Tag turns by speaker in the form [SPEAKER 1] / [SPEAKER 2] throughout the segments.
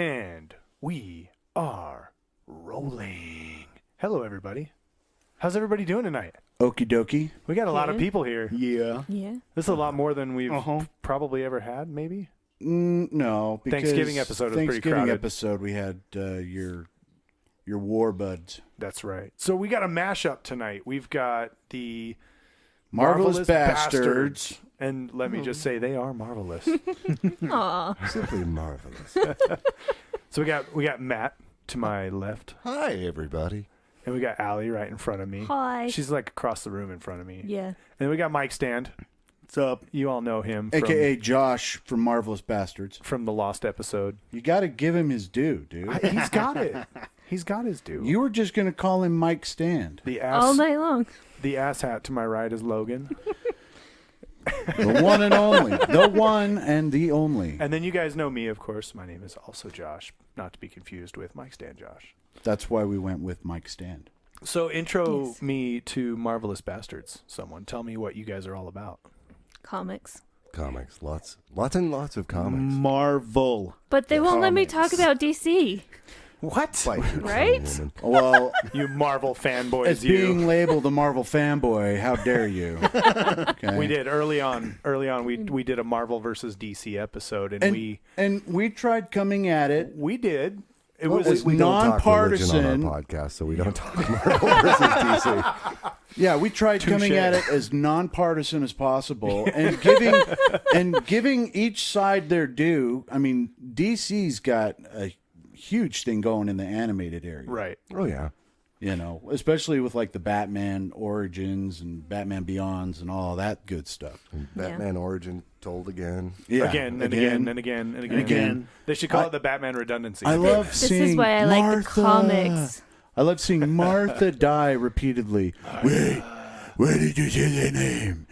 [SPEAKER 1] And we are rolling. Hello, everybody. How's everybody doing tonight?
[SPEAKER 2] Okie dokie.
[SPEAKER 1] We got a lot of people here.
[SPEAKER 2] Yeah.
[SPEAKER 3] Yeah.
[SPEAKER 1] This is a lot more than we've probably ever had, maybe?
[SPEAKER 2] No, because
[SPEAKER 1] Thanksgiving episode was pretty crowded.
[SPEAKER 2] episode we had your war buds.
[SPEAKER 1] That's right. So we got a mashup tonight. We've got the
[SPEAKER 2] Marvelous Bastards.
[SPEAKER 1] And let me just say, they are marvelous.
[SPEAKER 3] Aw.
[SPEAKER 4] Simply marvelous.
[SPEAKER 1] So we got Matt to my left,
[SPEAKER 4] Hi, everybody.
[SPEAKER 1] and we got Allie right in front of me.
[SPEAKER 3] Hi.
[SPEAKER 1] She's like across the room in front of me.
[SPEAKER 3] Yeah.
[SPEAKER 1] And then we got Mike Stand.
[SPEAKER 2] What's up?
[SPEAKER 1] You all know him from,
[SPEAKER 2] AKA Josh from Marvelous Bastards.
[SPEAKER 1] from the Lost episode.
[SPEAKER 2] You got to give him his due, dude.
[SPEAKER 1] He's got it. He's got his due.
[SPEAKER 2] You were just going to call him Mike Stand.
[SPEAKER 1] The
[SPEAKER 3] All
[SPEAKER 1] ass,
[SPEAKER 3] night long.
[SPEAKER 1] the ass hat to my right is Logan.
[SPEAKER 2] The one and only. The one and the only.
[SPEAKER 1] And then you guys know me, of course. My name is also Josh, not to be confused with Mike Stand Josh.
[SPEAKER 2] That's why we went with Mike Stand.
[SPEAKER 1] So intro
[SPEAKER 3] Yes.
[SPEAKER 1] me to Marvelous Bastards. Someone tell me what you guys are all about.
[SPEAKER 3] Comics.
[SPEAKER 4] Comics. Lots and lots of comics.
[SPEAKER 2] Marvel.
[SPEAKER 3] But they won't let me talk
[SPEAKER 2] Comics.
[SPEAKER 3] about DC.
[SPEAKER 1] What?
[SPEAKER 4] Fight you,
[SPEAKER 3] Right?
[SPEAKER 4] woman.
[SPEAKER 2] Well,
[SPEAKER 1] You Marvel fanboys,
[SPEAKER 2] as
[SPEAKER 1] you.
[SPEAKER 2] being labeled a Marvel fanboy, how dare you? Okay.
[SPEAKER 1] We did early on. We did a Marvel versus DC episode,
[SPEAKER 2] And we tried coming at it.
[SPEAKER 1] we did. It
[SPEAKER 4] Well,
[SPEAKER 1] was
[SPEAKER 4] we don't talk religion
[SPEAKER 2] nonpartisan.
[SPEAKER 4] on our podcast, so we don't talk Marvel versus DC.
[SPEAKER 2] Yeah, we tried coming
[SPEAKER 1] Touche.
[SPEAKER 2] at it as nonpartisan as possible and giving each side their due. I mean, DC's got a huge thing going in the animated area.
[SPEAKER 1] right.
[SPEAKER 4] Oh, yeah.
[SPEAKER 2] You know, especially with like the Batman Origins and Batman Beyonds and all that good stuff.
[SPEAKER 4] Batman Origin told again.
[SPEAKER 2] Yeah,
[SPEAKER 1] Again and again and again and again. They should call it the Batman redundancy.
[SPEAKER 2] I love
[SPEAKER 3] This
[SPEAKER 2] seeing
[SPEAKER 3] is why I like the
[SPEAKER 2] Martha.
[SPEAKER 3] comics.
[SPEAKER 2] I love seeing Martha die repeatedly. Wait, where did you say their name?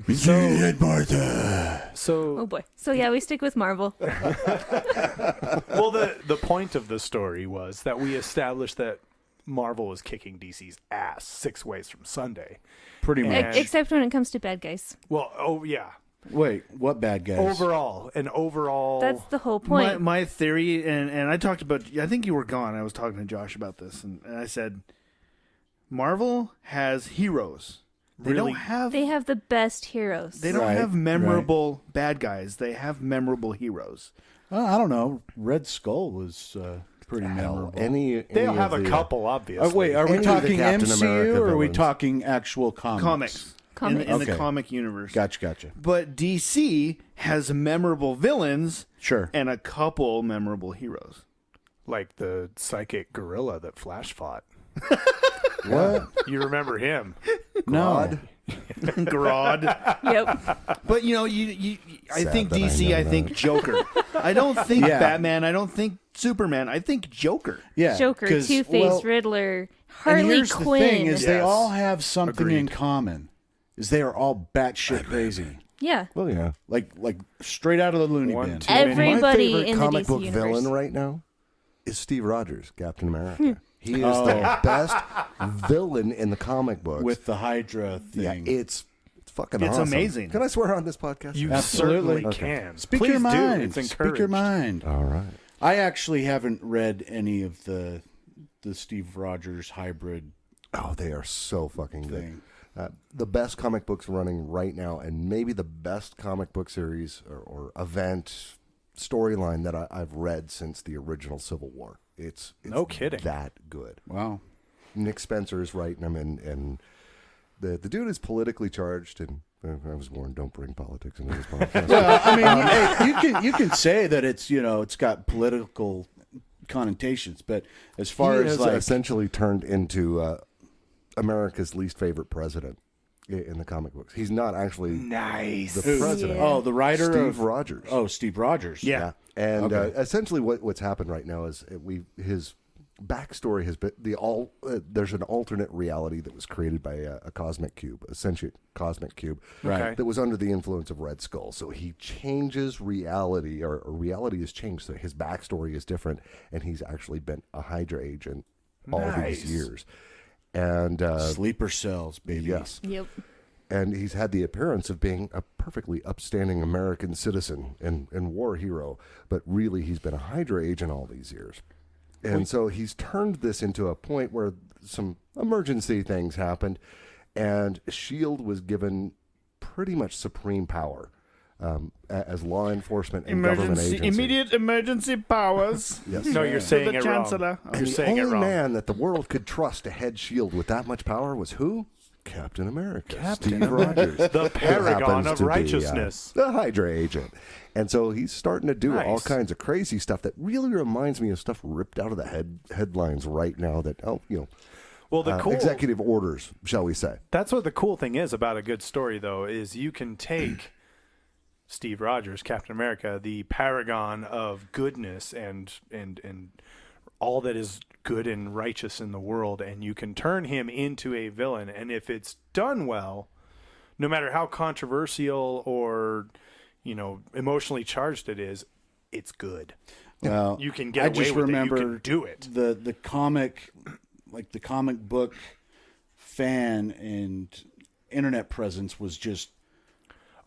[SPEAKER 2] We said Martha.
[SPEAKER 1] So
[SPEAKER 3] Oh boy. So yeah, we stick with Marvel.
[SPEAKER 1] well, the point of the story was that we established that Marvel was kicking DC's ass 6 ways from Sunday.
[SPEAKER 2] Pretty much.
[SPEAKER 1] And-
[SPEAKER 3] Except when it comes to bad guys.
[SPEAKER 1] Well, oh yeah.
[SPEAKER 2] Wait, what bad guys?
[SPEAKER 1] Overall.
[SPEAKER 3] That's the whole point.
[SPEAKER 5] My theory, and I talked about, I think you were gone. I was talking to Josh about this, and I said, Marvel has heroes. They
[SPEAKER 1] Really?
[SPEAKER 5] don't have.
[SPEAKER 3] They have the best heroes.
[SPEAKER 5] They don't
[SPEAKER 2] Right,
[SPEAKER 5] have memorable bad guys. They have memorable heroes.
[SPEAKER 2] I don't know. Red Skull was pretty
[SPEAKER 4] Hell,
[SPEAKER 2] memorable.
[SPEAKER 1] They'll have a couple, obviously.
[SPEAKER 2] Wait, are we
[SPEAKER 4] Any of the
[SPEAKER 2] talking
[SPEAKER 4] Captain
[SPEAKER 2] MCU
[SPEAKER 4] America
[SPEAKER 2] or are we
[SPEAKER 4] villains.
[SPEAKER 2] talking actual comics?
[SPEAKER 5] Comics.
[SPEAKER 3] Comics.
[SPEAKER 5] In the
[SPEAKER 2] Okay.
[SPEAKER 5] comic universe.
[SPEAKER 2] Gotcha.
[SPEAKER 5] But DC has memorable villains
[SPEAKER 2] Sure.
[SPEAKER 5] and a couple memorable heroes.
[SPEAKER 1] Like the psychic gorilla that Flash fought.
[SPEAKER 2] What?
[SPEAKER 1] You remember him?
[SPEAKER 2] No.
[SPEAKER 5] Grodd.
[SPEAKER 3] Yep.
[SPEAKER 5] But you I
[SPEAKER 4] Sad
[SPEAKER 5] think
[SPEAKER 4] that I
[SPEAKER 5] DC,
[SPEAKER 4] know
[SPEAKER 5] I think
[SPEAKER 4] that.
[SPEAKER 5] Joker. I don't think
[SPEAKER 2] Yeah.
[SPEAKER 5] Batman, I don't think Superman, I think Joker.
[SPEAKER 2] Yeah.
[SPEAKER 3] Joker,
[SPEAKER 2] 'cause,
[SPEAKER 3] Two-Face,
[SPEAKER 2] well,
[SPEAKER 3] Riddler,
[SPEAKER 2] and
[SPEAKER 3] Harley
[SPEAKER 2] here's
[SPEAKER 3] Quinn.
[SPEAKER 2] the thing is they
[SPEAKER 1] Yes.
[SPEAKER 2] all have something in
[SPEAKER 1] Agreed.
[SPEAKER 2] common. Is they are all batshit crazy.
[SPEAKER 3] Yeah.
[SPEAKER 4] Well, yeah.
[SPEAKER 2] Like straight out of the loony
[SPEAKER 1] One,
[SPEAKER 2] bin.
[SPEAKER 1] two.
[SPEAKER 3] Everybody
[SPEAKER 4] My favorite
[SPEAKER 3] in the
[SPEAKER 4] comic
[SPEAKER 3] DC
[SPEAKER 4] book
[SPEAKER 3] universe.
[SPEAKER 4] villain right now is Steve Rogers, Captain America. He is the best villain in the comic books.
[SPEAKER 2] With the Hydra
[SPEAKER 4] yeah,
[SPEAKER 2] thing.
[SPEAKER 4] it's fucking
[SPEAKER 5] It's
[SPEAKER 4] awesome.
[SPEAKER 5] amazing.
[SPEAKER 4] Can I swear on this podcast?
[SPEAKER 1] You
[SPEAKER 2] Absolutely.
[SPEAKER 1] certainly
[SPEAKER 4] Okay.
[SPEAKER 1] can.
[SPEAKER 2] Speak
[SPEAKER 1] Please
[SPEAKER 2] your mind.
[SPEAKER 1] do. It's
[SPEAKER 2] Speak your
[SPEAKER 1] encouraged.
[SPEAKER 2] mind.
[SPEAKER 4] All right.
[SPEAKER 2] I actually haven't read any of the Steve Rogers hybrid
[SPEAKER 4] Oh, they are so fucking good.
[SPEAKER 2] thing.
[SPEAKER 4] The best comic books running right now, and maybe the best comic book series or event storyline that I've read since the original Civil War. It's
[SPEAKER 1] No kidding.
[SPEAKER 4] that good.
[SPEAKER 2] Wow.
[SPEAKER 4] Nick Spencer is writing them, and the dude is politically charged, and I was warned, don't bring politics into this podcast.
[SPEAKER 2] Well, I mean, hey, you can say that it's it's got political connotations, but as far
[SPEAKER 4] he
[SPEAKER 2] as
[SPEAKER 4] has
[SPEAKER 2] like
[SPEAKER 4] essentially turned into America's least favorite president in the comic books. He's not actually
[SPEAKER 1] Nice.
[SPEAKER 4] the president.
[SPEAKER 3] Yeah.
[SPEAKER 2] oh, the writer
[SPEAKER 4] Steve
[SPEAKER 2] of
[SPEAKER 4] Rogers.
[SPEAKER 2] Oh, Steve Rogers.
[SPEAKER 5] Yeah.
[SPEAKER 4] And
[SPEAKER 2] Okay.
[SPEAKER 4] essentially what's happened right now is his backstory has been there's an alternate reality that was created by a cosmic cube, a sentient cosmic cube,
[SPEAKER 2] Right.
[SPEAKER 1] Okay.
[SPEAKER 4] that was under the influence of Red Skull. So he changes reality, or reality has changed. So his backstory is different, and he's actually been a Hydra agent all
[SPEAKER 1] Nice.
[SPEAKER 4] these years. And
[SPEAKER 2] Sleeper cells, baby.
[SPEAKER 4] yes,
[SPEAKER 3] Yep.
[SPEAKER 4] and he's had the appearance of being a perfectly upstanding American citizen and war hero, but really he's been a Hydra agent all these years. And so he's turned this into a point where some emergency things happened, and S.H.I.E.L.D. was given pretty much supreme power as law enforcement and government agency.
[SPEAKER 5] Immediate emergency powers.
[SPEAKER 4] Yes.
[SPEAKER 1] No, you're saying
[SPEAKER 5] the
[SPEAKER 1] it
[SPEAKER 5] Chancellor.
[SPEAKER 1] wrong.
[SPEAKER 4] And
[SPEAKER 1] You're
[SPEAKER 4] the
[SPEAKER 1] saying it
[SPEAKER 4] only
[SPEAKER 1] wrong.
[SPEAKER 4] man that the world could trust to head S.H.I.E.L.D. with that much power was who? Captain America. Steve Rogers.
[SPEAKER 1] The
[SPEAKER 4] who
[SPEAKER 1] paragon
[SPEAKER 4] happens
[SPEAKER 1] of
[SPEAKER 4] to be,
[SPEAKER 1] righteousness.
[SPEAKER 4] the Hydra agent. And so he's starting to do all
[SPEAKER 1] Nice.
[SPEAKER 4] kinds of crazy stuff that really reminds me of stuff ripped out of the headlines right now that,
[SPEAKER 1] Well, the cool
[SPEAKER 4] executive orders, shall we say.
[SPEAKER 1] That's what the cool thing is about a good story, though, is you can take Steve Rogers, Captain America, the paragon of goodness and all that is good and righteous in the world, and you can turn him into a villain. And if it's done well, no matter how controversial or emotionally charged it is, it's good.
[SPEAKER 2] Well,
[SPEAKER 1] You can get
[SPEAKER 2] I
[SPEAKER 1] away
[SPEAKER 2] just
[SPEAKER 1] with
[SPEAKER 2] remember
[SPEAKER 1] it. You can do it.
[SPEAKER 2] the comic, like the comic book fan and internet presence was just.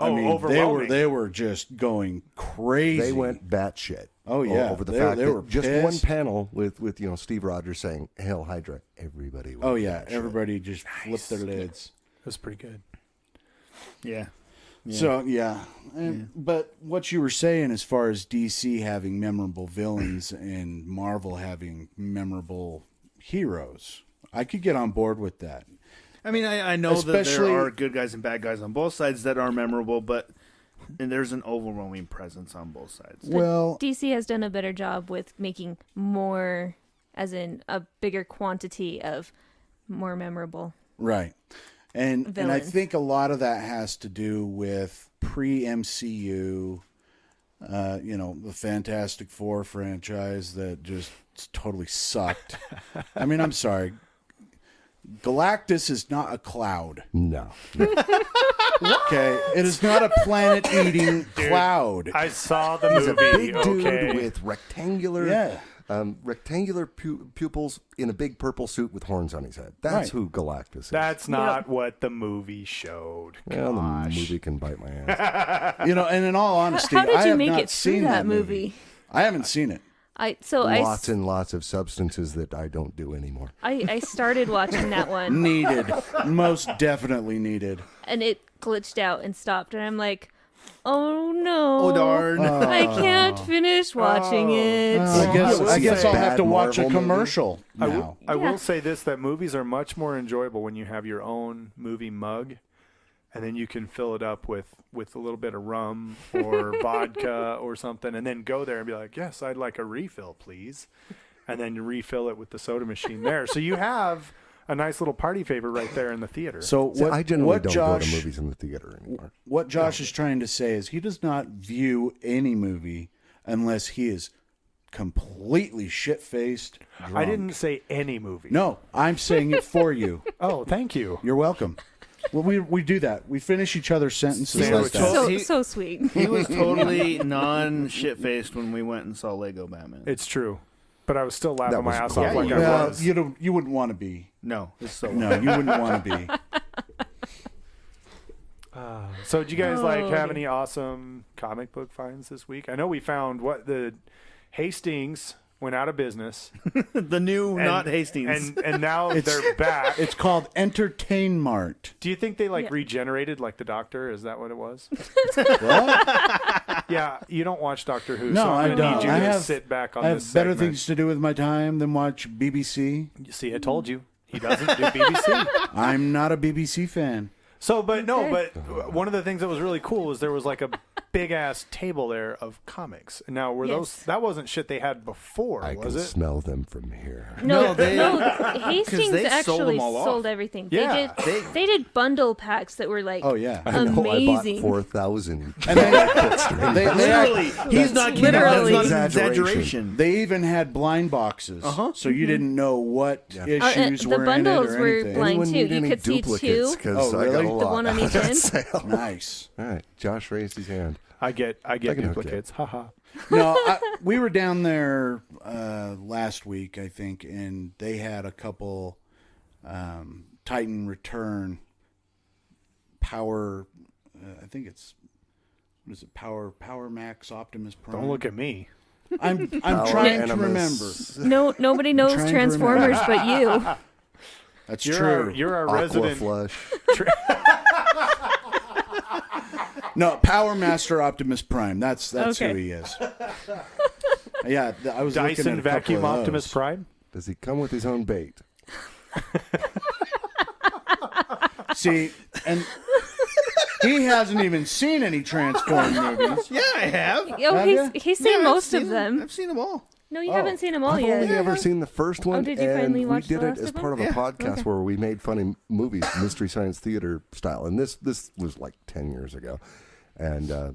[SPEAKER 1] Overwhelming.
[SPEAKER 2] They were just going crazy.
[SPEAKER 4] They went batshit.
[SPEAKER 2] Oh, yeah.
[SPEAKER 4] over the
[SPEAKER 2] They-
[SPEAKER 4] fact
[SPEAKER 2] they
[SPEAKER 4] that
[SPEAKER 2] were
[SPEAKER 4] just one
[SPEAKER 2] pissed.
[SPEAKER 4] panel with Steve Rogers saying "Hail Hydra," everybody. Went
[SPEAKER 2] Oh yeah,
[SPEAKER 4] batshit.
[SPEAKER 2] everybody just flipped their lids.
[SPEAKER 1] It was pretty good.
[SPEAKER 5] Yeah.
[SPEAKER 2] So but what you were saying as far as DC having memorable villains and Marvel having memorable heroes, I could get on board with that.
[SPEAKER 5] I mean, I know that
[SPEAKER 2] Especially-
[SPEAKER 5] there are good guys and bad guys on both sides that are memorable, but there's an overwhelming presence on both sides.
[SPEAKER 2] Well,
[SPEAKER 3] DC has done a better job with making more, as in a bigger quantity of more memorable.
[SPEAKER 2] right. And I
[SPEAKER 3] Villains.
[SPEAKER 2] think a lot of that has to do with pre-MCU, the Fantastic Four franchise that just totally sucked. I mean, I'm sorry. Galactus is not a cloud.
[SPEAKER 4] No,
[SPEAKER 2] Okay, it is not a planet-eating cloud.
[SPEAKER 1] I saw the
[SPEAKER 4] he's a
[SPEAKER 1] movie.
[SPEAKER 4] big dude
[SPEAKER 1] Okay.
[SPEAKER 4] with rectangular, pupils in a big purple suit with horns on his head. That's
[SPEAKER 2] Right.
[SPEAKER 4] who Galactus is.
[SPEAKER 1] That's not what the movie showed.
[SPEAKER 4] Well, the
[SPEAKER 1] Gosh.
[SPEAKER 4] movie can bite my ass.
[SPEAKER 2] And in all honesty,
[SPEAKER 3] How did
[SPEAKER 2] I
[SPEAKER 3] you
[SPEAKER 2] have
[SPEAKER 3] make
[SPEAKER 2] not
[SPEAKER 3] it through
[SPEAKER 2] seen
[SPEAKER 3] that movie?
[SPEAKER 2] I haven't seen it.
[SPEAKER 4] Lots and lots of substances that I don't do anymore.
[SPEAKER 3] I started watching that one
[SPEAKER 2] Needed, most definitely needed.
[SPEAKER 3] and it glitched out and stopped, and I'm like, oh no,
[SPEAKER 5] Oh, darn.
[SPEAKER 3] I can't finish watching it.
[SPEAKER 2] I guess I'll have
[SPEAKER 4] Bad
[SPEAKER 2] to watch a
[SPEAKER 4] Marvel movie.
[SPEAKER 2] commercial
[SPEAKER 1] I
[SPEAKER 2] now.
[SPEAKER 1] will
[SPEAKER 3] Yeah.
[SPEAKER 1] say this, that movies are much more enjoyable when you have your own movie mug, and then you can fill it up with a little bit of rum or vodka or something, and then go there and be like, yes, I'd like a refill, please. And then you refill it with the soda machine there. So you have a nice little party favor right there in the theater.
[SPEAKER 2] So
[SPEAKER 4] See,
[SPEAKER 2] what,
[SPEAKER 4] I generally
[SPEAKER 2] what
[SPEAKER 4] don't
[SPEAKER 2] Josh,
[SPEAKER 4] go to movies in the theater anymore.
[SPEAKER 2] What Josh is trying to say is he does not view any movie unless he is completely shit-faced.
[SPEAKER 1] I didn't say any movie.
[SPEAKER 2] No, I'm saying it for you.
[SPEAKER 1] Oh, thank you.
[SPEAKER 2] You're welcome. Well, we do that. We finish each other's sentences like
[SPEAKER 1] Sandwich.
[SPEAKER 2] that.
[SPEAKER 5] So-
[SPEAKER 3] So sweet.
[SPEAKER 5] He was totally non-shit-faced when we went and saw Lego Batman.
[SPEAKER 1] It's true. But I was still laughing
[SPEAKER 4] That
[SPEAKER 1] my
[SPEAKER 4] was
[SPEAKER 1] ass
[SPEAKER 4] cool.
[SPEAKER 1] off like
[SPEAKER 5] Yeah,
[SPEAKER 1] I
[SPEAKER 2] Well,
[SPEAKER 1] was.
[SPEAKER 2] you wouldn't want to be.
[SPEAKER 5] No, it's so
[SPEAKER 2] No, you wouldn't want to be.
[SPEAKER 1] So did you guys
[SPEAKER 3] Oh,
[SPEAKER 1] have
[SPEAKER 3] okay.
[SPEAKER 1] any awesome comic book finds this week? I know we found the Hastings went out of business.
[SPEAKER 5] the new
[SPEAKER 1] and-
[SPEAKER 5] not Hastings.
[SPEAKER 1] And now they're back.
[SPEAKER 2] It's called Entertain Mart.
[SPEAKER 1] Do you think they
[SPEAKER 3] Yeah.
[SPEAKER 1] regenerated like the Doctor? Is that what it was?
[SPEAKER 2] What?
[SPEAKER 1] Yeah, you don't watch Doctor Who.
[SPEAKER 2] No,
[SPEAKER 1] so I'm
[SPEAKER 2] I
[SPEAKER 1] gonna
[SPEAKER 2] don't.
[SPEAKER 1] Need you
[SPEAKER 2] I
[SPEAKER 1] to
[SPEAKER 2] have-
[SPEAKER 1] sit back on
[SPEAKER 2] I
[SPEAKER 1] this
[SPEAKER 2] have better
[SPEAKER 1] segment.
[SPEAKER 2] things to do with my time than watch BBC.
[SPEAKER 1] You see, I told you he doesn't do BBC.
[SPEAKER 2] I'm not a BBC fan.
[SPEAKER 1] So, but no,
[SPEAKER 3] Okay.
[SPEAKER 1] but one of the things that was really cool was there was like a big ass table there of comics. Now, were
[SPEAKER 3] Yes.
[SPEAKER 1] those that wasn't shit they had before,
[SPEAKER 4] I
[SPEAKER 1] was
[SPEAKER 4] can
[SPEAKER 1] it?
[SPEAKER 4] smell them from here.
[SPEAKER 5] No, they-
[SPEAKER 3] Hastings
[SPEAKER 5] they sold
[SPEAKER 3] actually
[SPEAKER 5] them all off.
[SPEAKER 3] sold everything.
[SPEAKER 1] Yeah.
[SPEAKER 3] They did bundle packs that were like
[SPEAKER 2] Oh yeah.
[SPEAKER 4] I know,
[SPEAKER 3] amazing.
[SPEAKER 4] I bought 4,000.
[SPEAKER 2] And they
[SPEAKER 5] Literally, he's not kidding.
[SPEAKER 3] literally-
[SPEAKER 5] That's not an
[SPEAKER 4] Exaggeration.
[SPEAKER 5] exaggeration.
[SPEAKER 2] They even had blind boxes, so you didn't know what issues
[SPEAKER 3] the
[SPEAKER 2] were in it
[SPEAKER 3] bundles
[SPEAKER 2] or
[SPEAKER 3] were
[SPEAKER 2] anything.
[SPEAKER 3] blind
[SPEAKER 4] Anyone
[SPEAKER 3] too.
[SPEAKER 4] need
[SPEAKER 3] You
[SPEAKER 4] any
[SPEAKER 3] could see
[SPEAKER 4] duplicates?
[SPEAKER 3] two.
[SPEAKER 4] Because
[SPEAKER 2] Oh,
[SPEAKER 4] I got
[SPEAKER 2] really?
[SPEAKER 4] a
[SPEAKER 2] The
[SPEAKER 4] lot.
[SPEAKER 3] one on each end?
[SPEAKER 4] sale.
[SPEAKER 2] Nice.
[SPEAKER 4] All right, Josh raised his hand.
[SPEAKER 1] I get
[SPEAKER 4] can hook you.
[SPEAKER 1] duplicates. Haha.
[SPEAKER 2] No, we were down there last week, I think, and they had a couple Titan Return Power. I think it's what is it? Power Max Optimus Prime.
[SPEAKER 1] Don't look at me.
[SPEAKER 2] I'm
[SPEAKER 4] Power
[SPEAKER 2] trying to
[SPEAKER 4] Animus.
[SPEAKER 2] remember.
[SPEAKER 3] No, nobody knows
[SPEAKER 2] trying to
[SPEAKER 3] Transformers but you.
[SPEAKER 2] That's
[SPEAKER 1] You're
[SPEAKER 2] true.
[SPEAKER 1] You're our
[SPEAKER 4] Aqua
[SPEAKER 1] resident.
[SPEAKER 4] Flush.
[SPEAKER 2] No, Power Master Optimus Prime. That's
[SPEAKER 3] Okay.
[SPEAKER 2] who he is. Yeah, I was looking
[SPEAKER 1] Dyson
[SPEAKER 2] at a couple
[SPEAKER 1] vacuum
[SPEAKER 2] of
[SPEAKER 1] Optimus
[SPEAKER 2] those.
[SPEAKER 1] Prime.
[SPEAKER 4] Does he come with his own bait?
[SPEAKER 2] See, and he hasn't even seen any Transformers movies.
[SPEAKER 5] Yeah, I have.
[SPEAKER 3] Oh,
[SPEAKER 2] Have
[SPEAKER 3] he's seen
[SPEAKER 5] I've
[SPEAKER 3] most
[SPEAKER 5] seen
[SPEAKER 3] of
[SPEAKER 5] them.
[SPEAKER 3] them.
[SPEAKER 5] I've seen them all.
[SPEAKER 3] No, you haven't seen them all
[SPEAKER 4] I've
[SPEAKER 3] yet.
[SPEAKER 4] only ever seen the first one.
[SPEAKER 3] did you
[SPEAKER 4] and
[SPEAKER 3] finally
[SPEAKER 4] we
[SPEAKER 3] watch the
[SPEAKER 4] did it
[SPEAKER 3] last
[SPEAKER 4] as
[SPEAKER 3] of
[SPEAKER 4] part of
[SPEAKER 3] them?
[SPEAKER 4] a podcast
[SPEAKER 3] Okay.
[SPEAKER 4] where we made funny movies, Mystery Science Theater style, and this was like 10 years ago, and I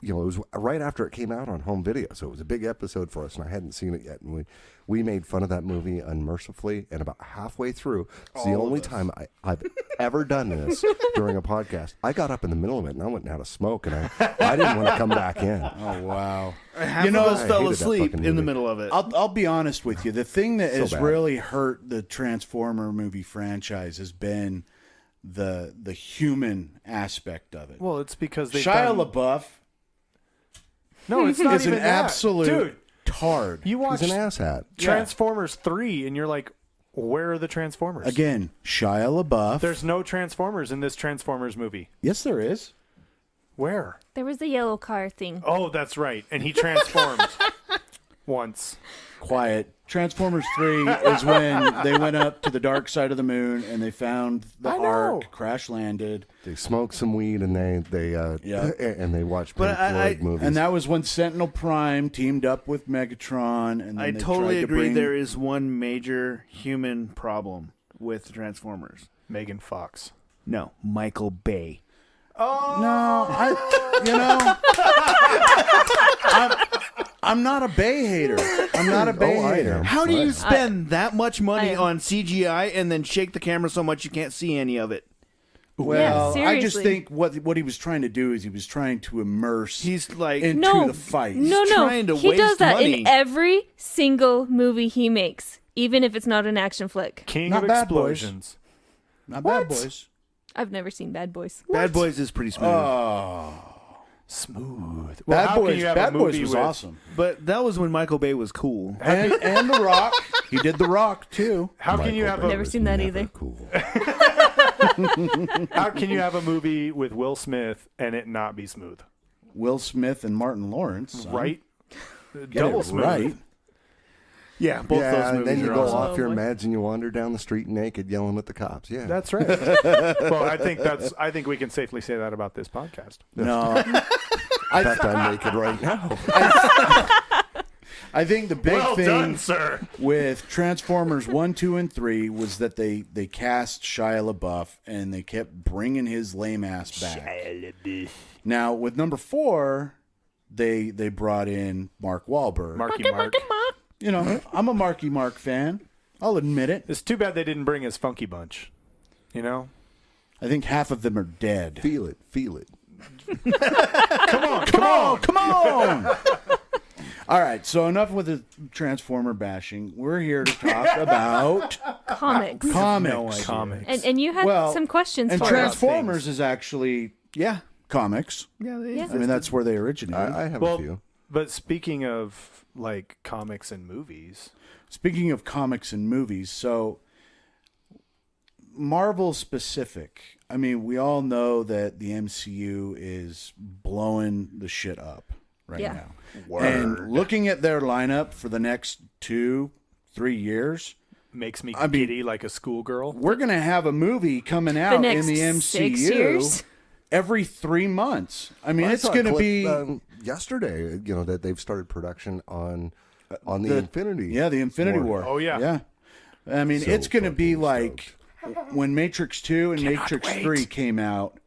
[SPEAKER 4] it was right after it came out on home video, so it was a big episode for us, and I hadn't seen it yet, and we made fun of that movie unmercifully, and about halfway through, it's the only time I've ever done this during a podcast. I got up in the middle of it, and I went and had a smoke, and I didn't want to come back in.
[SPEAKER 2] Oh wow!
[SPEAKER 5] Half
[SPEAKER 2] You know,
[SPEAKER 5] of us
[SPEAKER 4] I
[SPEAKER 5] fell
[SPEAKER 4] hated that
[SPEAKER 5] asleep
[SPEAKER 4] fucking
[SPEAKER 5] in the
[SPEAKER 4] movie.
[SPEAKER 5] middle of it.
[SPEAKER 2] I'll be honest with you. The thing that
[SPEAKER 4] So
[SPEAKER 2] has
[SPEAKER 4] bad.
[SPEAKER 2] really hurt the Transformer movie franchise has been the human aspect of it.
[SPEAKER 1] Well, it's because they
[SPEAKER 2] Shia LaBeouf
[SPEAKER 1] No, it's not
[SPEAKER 2] is an
[SPEAKER 1] even that.
[SPEAKER 2] absolute
[SPEAKER 1] Dude,
[SPEAKER 2] tard.
[SPEAKER 1] you watch
[SPEAKER 4] He's an asshat.
[SPEAKER 1] Transformers 3 and you're like, where are the Transformers?
[SPEAKER 2] Again, Shia LaBeouf.
[SPEAKER 1] There's no Transformers in this Transformers movie.
[SPEAKER 2] Yes, there is.
[SPEAKER 1] Where?
[SPEAKER 3] There was the yellow car thing.
[SPEAKER 1] Oh, that's right. And he transformed once.
[SPEAKER 2] Quiet. Transformers 3 is when they went up to the dark side of the moon and they found the
[SPEAKER 1] I know.
[SPEAKER 2] Ark, crash landed.
[SPEAKER 4] They smoked some weed and they
[SPEAKER 2] Yeah.
[SPEAKER 4] and they watched
[SPEAKER 5] But
[SPEAKER 4] Pink Floyd movies.
[SPEAKER 2] And that was when Sentinel Prime teamed up with Megatron. And then
[SPEAKER 5] I
[SPEAKER 2] they
[SPEAKER 5] totally
[SPEAKER 2] tried to
[SPEAKER 5] agree.
[SPEAKER 2] bring-
[SPEAKER 5] There is one major human problem with the Transformers.
[SPEAKER 1] Megan Fox.
[SPEAKER 5] No, Michael Bay.
[SPEAKER 2] No, I'm not a Bay hater. I'm not a Bay
[SPEAKER 4] I
[SPEAKER 2] hater.
[SPEAKER 4] am.
[SPEAKER 5] How do you spend that much
[SPEAKER 3] I
[SPEAKER 5] money
[SPEAKER 3] am.
[SPEAKER 5] on CGI and then shake the camera so much you can't see any of it?
[SPEAKER 2] Well,
[SPEAKER 3] Yeah,
[SPEAKER 2] I just
[SPEAKER 3] seriously.
[SPEAKER 2] think what he was trying to do is he was trying to immerse
[SPEAKER 5] He's like,
[SPEAKER 2] into
[SPEAKER 3] No,
[SPEAKER 2] the fight.
[SPEAKER 3] No,
[SPEAKER 5] trying to
[SPEAKER 3] he
[SPEAKER 5] waste
[SPEAKER 3] does that
[SPEAKER 5] money.
[SPEAKER 3] in every single movie he makes, even if it's not an action flick.
[SPEAKER 1] King
[SPEAKER 2] Not
[SPEAKER 1] of
[SPEAKER 2] Bad Boys.
[SPEAKER 1] Explosions.
[SPEAKER 2] Not Bad Boys.
[SPEAKER 3] I've never seen Bad Boys.
[SPEAKER 5] Bad Boys is pretty smooth.
[SPEAKER 2] Oh,
[SPEAKER 1] Smooth.
[SPEAKER 2] Bad
[SPEAKER 1] how can
[SPEAKER 2] Boys.
[SPEAKER 1] you have a
[SPEAKER 2] Bad Boys
[SPEAKER 1] movie
[SPEAKER 2] was
[SPEAKER 1] with-
[SPEAKER 2] awesome.
[SPEAKER 5] But that was when Michael Bay was cool.
[SPEAKER 2] And The Rock. He did The Rock too.
[SPEAKER 1] How can you have
[SPEAKER 4] Bay
[SPEAKER 1] a
[SPEAKER 3] Never
[SPEAKER 4] was
[SPEAKER 3] seen that
[SPEAKER 4] never
[SPEAKER 3] either.
[SPEAKER 4] Cool.
[SPEAKER 1] how can you have a movie with Will Smith and it not be smooth?
[SPEAKER 2] Will Smith and Martin Lawrence. son.
[SPEAKER 1] Right?
[SPEAKER 2] Get
[SPEAKER 1] Double
[SPEAKER 2] it
[SPEAKER 1] smooth.
[SPEAKER 2] right.
[SPEAKER 5] Yeah, both
[SPEAKER 4] yeah,
[SPEAKER 5] those
[SPEAKER 4] and
[SPEAKER 5] movies
[SPEAKER 4] then you
[SPEAKER 5] are
[SPEAKER 4] go
[SPEAKER 5] awesome.
[SPEAKER 4] off your
[SPEAKER 3] Oh, boy.
[SPEAKER 4] meds and you wander down the street naked yelling at the cops. Yeah.
[SPEAKER 1] That's right. Well, I think we can safely say that about this podcast.
[SPEAKER 2] No,
[SPEAKER 4] in fact, I'm naked right now.
[SPEAKER 2] I think the big
[SPEAKER 1] Well
[SPEAKER 2] thing
[SPEAKER 1] done, sir.
[SPEAKER 2] with Transformers 1, 2, and 3 was that they cast Shia LaBeouf and they kept bringing his lame ass back. Now with number 4, they brought in Mark Wahlberg.
[SPEAKER 1] Marky Mark.
[SPEAKER 2] You know, I'm a Marky Mark fan. I'll admit it.
[SPEAKER 1] It's too bad they didn't bring his Funky Bunch. You know?
[SPEAKER 2] I think half of them are dead.
[SPEAKER 4] Feel it. Feel it.
[SPEAKER 2] Come on! All right, so enough with the Transformer bashing. We're here to talk about
[SPEAKER 3] Comics.
[SPEAKER 2] comics.
[SPEAKER 1] Comics.
[SPEAKER 3] And you had
[SPEAKER 2] Well,
[SPEAKER 3] some questions
[SPEAKER 2] And
[SPEAKER 3] for us.
[SPEAKER 2] Transformers is actually
[SPEAKER 5] Yeah.
[SPEAKER 2] comics.
[SPEAKER 5] Yeah, they
[SPEAKER 3] Yeah.
[SPEAKER 2] I mean, that's where they originated.
[SPEAKER 4] I have
[SPEAKER 1] Well,
[SPEAKER 4] a few.
[SPEAKER 1] but speaking of like comics and movies,
[SPEAKER 2] Speaking of comics and movies, so Marvel specific. I mean, we all know that the MCU is blowing the shit up right
[SPEAKER 3] Yeah.
[SPEAKER 2] now. And looking at their lineup for the next 2-3 years,
[SPEAKER 1] makes me
[SPEAKER 2] I mean-
[SPEAKER 1] giddy like a schoolgirl.
[SPEAKER 2] we're going to have a movie coming
[SPEAKER 3] The
[SPEAKER 2] out
[SPEAKER 3] next
[SPEAKER 2] in the
[SPEAKER 3] 6
[SPEAKER 2] MCU
[SPEAKER 3] years.
[SPEAKER 2] every 3 months. I mean,
[SPEAKER 4] I
[SPEAKER 2] it's
[SPEAKER 4] saw a
[SPEAKER 2] going to
[SPEAKER 4] clip,
[SPEAKER 2] be
[SPEAKER 4] yesterday. You know that they've started production on the Infinity.
[SPEAKER 2] yeah, the Infinity War.
[SPEAKER 1] Oh, yeah.
[SPEAKER 2] Yeah. I mean,
[SPEAKER 4] So
[SPEAKER 2] it's going to be
[SPEAKER 4] fucking
[SPEAKER 2] like when Matrix 2 and Matrix 3 came out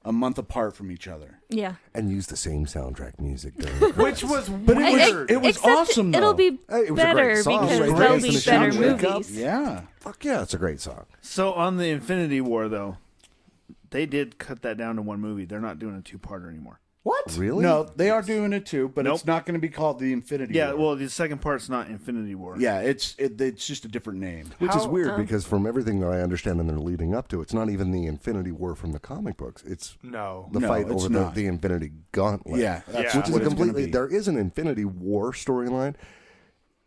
[SPEAKER 2] a month apart from each other.
[SPEAKER 3] Yeah.
[SPEAKER 4] and use the same soundtrack music. During the
[SPEAKER 1] Which
[SPEAKER 4] credits.
[SPEAKER 1] was
[SPEAKER 2] But
[SPEAKER 1] weird.
[SPEAKER 2] it was
[SPEAKER 3] Except
[SPEAKER 2] awesome, though.
[SPEAKER 3] It'll be
[SPEAKER 4] Hey, it was a
[SPEAKER 3] better
[SPEAKER 4] great song.
[SPEAKER 3] because
[SPEAKER 4] It was
[SPEAKER 3] there'll
[SPEAKER 4] great.
[SPEAKER 3] be
[SPEAKER 4] It's the
[SPEAKER 3] better
[SPEAKER 4] soundtrack.
[SPEAKER 3] movies.
[SPEAKER 2] Yeah.
[SPEAKER 4] Fuck yeah, it's a great song.
[SPEAKER 5] So on the Infinity War, though, they did cut that down to one movie. They're not doing a two-parter anymore.
[SPEAKER 2] What?
[SPEAKER 4] Really?
[SPEAKER 2] No, they are doing it too, but
[SPEAKER 5] Nope.
[SPEAKER 2] it's not going to be called the Infinity
[SPEAKER 5] Yeah,
[SPEAKER 2] War.
[SPEAKER 5] well, the second part's not Infinity War.
[SPEAKER 2] Yeah, it's just a different name.
[SPEAKER 4] Which is
[SPEAKER 1] How-
[SPEAKER 4] weird because from everything that I understand and they're leading up to, it's not even the Infinity War from the comic books. It's
[SPEAKER 1] No.
[SPEAKER 4] the
[SPEAKER 2] No,
[SPEAKER 4] fight
[SPEAKER 2] it's
[SPEAKER 4] over
[SPEAKER 2] not.
[SPEAKER 4] the Infinity Gauntlet.
[SPEAKER 2] Yeah, that's
[SPEAKER 1] Yeah.
[SPEAKER 4] Which is
[SPEAKER 2] what
[SPEAKER 4] a
[SPEAKER 2] it's gonna
[SPEAKER 4] completely.
[SPEAKER 2] be.
[SPEAKER 4] There is an Infinity War storyline,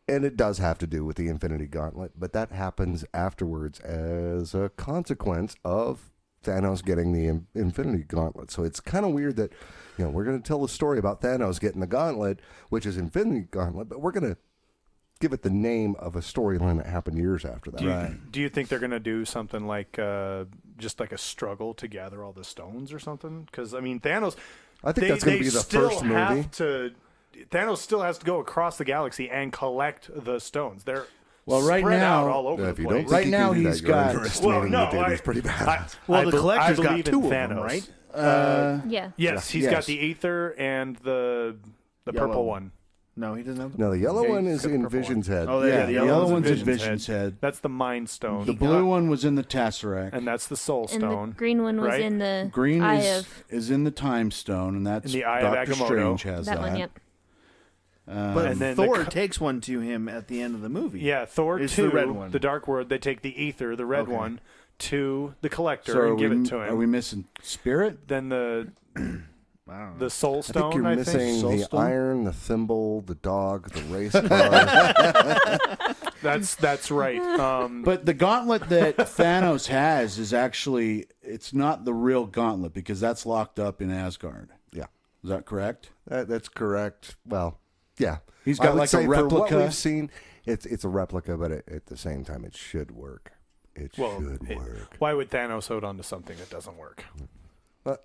[SPEAKER 4] and it does have to do with the Infinity Gauntlet, but that happens afterwards as a consequence of Thanos getting the Infinity Gauntlet. So it's kind of weird that, we're going to tell a story about Thanos getting the Gauntlet, which is Infinity Gauntlet, but we're going to give it the name of a storyline that happened years after that.
[SPEAKER 1] Do you think they're going to do something like just like a struggle to gather all the stones or something? Because, I mean, Thanos...
[SPEAKER 4] I think that's going to be the first movie.
[SPEAKER 1] Thanos still has to go across the galaxy and collect the stones. They're
[SPEAKER 2] Well, right
[SPEAKER 1] spread
[SPEAKER 2] now-
[SPEAKER 1] out all over
[SPEAKER 4] If
[SPEAKER 1] the
[SPEAKER 4] you
[SPEAKER 1] place.
[SPEAKER 4] don't think
[SPEAKER 2] Right
[SPEAKER 4] he
[SPEAKER 2] now
[SPEAKER 4] can do that,
[SPEAKER 2] he's
[SPEAKER 4] you're
[SPEAKER 2] got-
[SPEAKER 4] underestimating
[SPEAKER 1] Well,
[SPEAKER 4] the dude.
[SPEAKER 1] no,
[SPEAKER 4] He's pretty badass.
[SPEAKER 5] Well,
[SPEAKER 1] I
[SPEAKER 5] the
[SPEAKER 1] bel-
[SPEAKER 5] collector's
[SPEAKER 1] I
[SPEAKER 5] got
[SPEAKER 1] believe in
[SPEAKER 5] two of them,
[SPEAKER 1] Thanos.
[SPEAKER 5] right?
[SPEAKER 3] Yeah.
[SPEAKER 1] Yes, he's
[SPEAKER 2] yes.
[SPEAKER 1] got the Aether and the
[SPEAKER 5] Yellow.
[SPEAKER 1] purple one.
[SPEAKER 5] No, he doesn't have
[SPEAKER 4] No, the yellow
[SPEAKER 1] Yeah,
[SPEAKER 4] one
[SPEAKER 1] he's
[SPEAKER 4] is
[SPEAKER 1] got the
[SPEAKER 4] in
[SPEAKER 1] purple
[SPEAKER 4] Vision's head.
[SPEAKER 5] Oh,
[SPEAKER 2] Yeah, the yellow one's in
[SPEAKER 1] Vision's
[SPEAKER 2] Vision's head.
[SPEAKER 1] That's the Mind Stone.
[SPEAKER 2] The blue one was in the Tesseract.
[SPEAKER 1] and that's the Soul
[SPEAKER 3] And the
[SPEAKER 1] Stone.
[SPEAKER 3] green one was
[SPEAKER 1] right?
[SPEAKER 3] in the
[SPEAKER 2] Green
[SPEAKER 3] eye
[SPEAKER 2] is
[SPEAKER 3] of
[SPEAKER 2] is in the Time Stone, and that's
[SPEAKER 1] In the Eye of
[SPEAKER 2] Doctor
[SPEAKER 1] Agamotto.
[SPEAKER 2] Strange has
[SPEAKER 3] that one. Yep.
[SPEAKER 5] But
[SPEAKER 1] And then the
[SPEAKER 5] Thor
[SPEAKER 1] co-
[SPEAKER 5] takes one to him at the end of the movie.
[SPEAKER 1] Yeah, Thor
[SPEAKER 5] It's
[SPEAKER 1] 2,
[SPEAKER 5] the red one.
[SPEAKER 1] the Dark World, they take the Aether, the red
[SPEAKER 5] Okay.
[SPEAKER 1] one, to the Collector
[SPEAKER 2] So
[SPEAKER 1] and give it to him.
[SPEAKER 2] are we missing Spirit?
[SPEAKER 1] Then the
[SPEAKER 5] I don't know.
[SPEAKER 1] the Soul
[SPEAKER 4] I
[SPEAKER 1] Stone,
[SPEAKER 4] think you're
[SPEAKER 1] I
[SPEAKER 4] missing
[SPEAKER 2] Soul
[SPEAKER 4] the
[SPEAKER 2] Stone?
[SPEAKER 4] iron, the thimble, the dog, the race car.
[SPEAKER 1] That's right.
[SPEAKER 2] But the gauntlet that Thanos has is actually it's not the real gauntlet because that's locked up in Asgard.
[SPEAKER 4] Yeah,
[SPEAKER 2] Is that correct?
[SPEAKER 4] that's correct. Well, yeah.
[SPEAKER 2] He's
[SPEAKER 4] I
[SPEAKER 2] got
[SPEAKER 4] would
[SPEAKER 2] like a
[SPEAKER 4] say for what
[SPEAKER 2] replica.
[SPEAKER 4] we've seen, it's a replica, but at the same time, it should work. It
[SPEAKER 1] well,
[SPEAKER 4] should work.
[SPEAKER 1] why would Thanos hold on to something that doesn't work?
[SPEAKER 4] Thanos.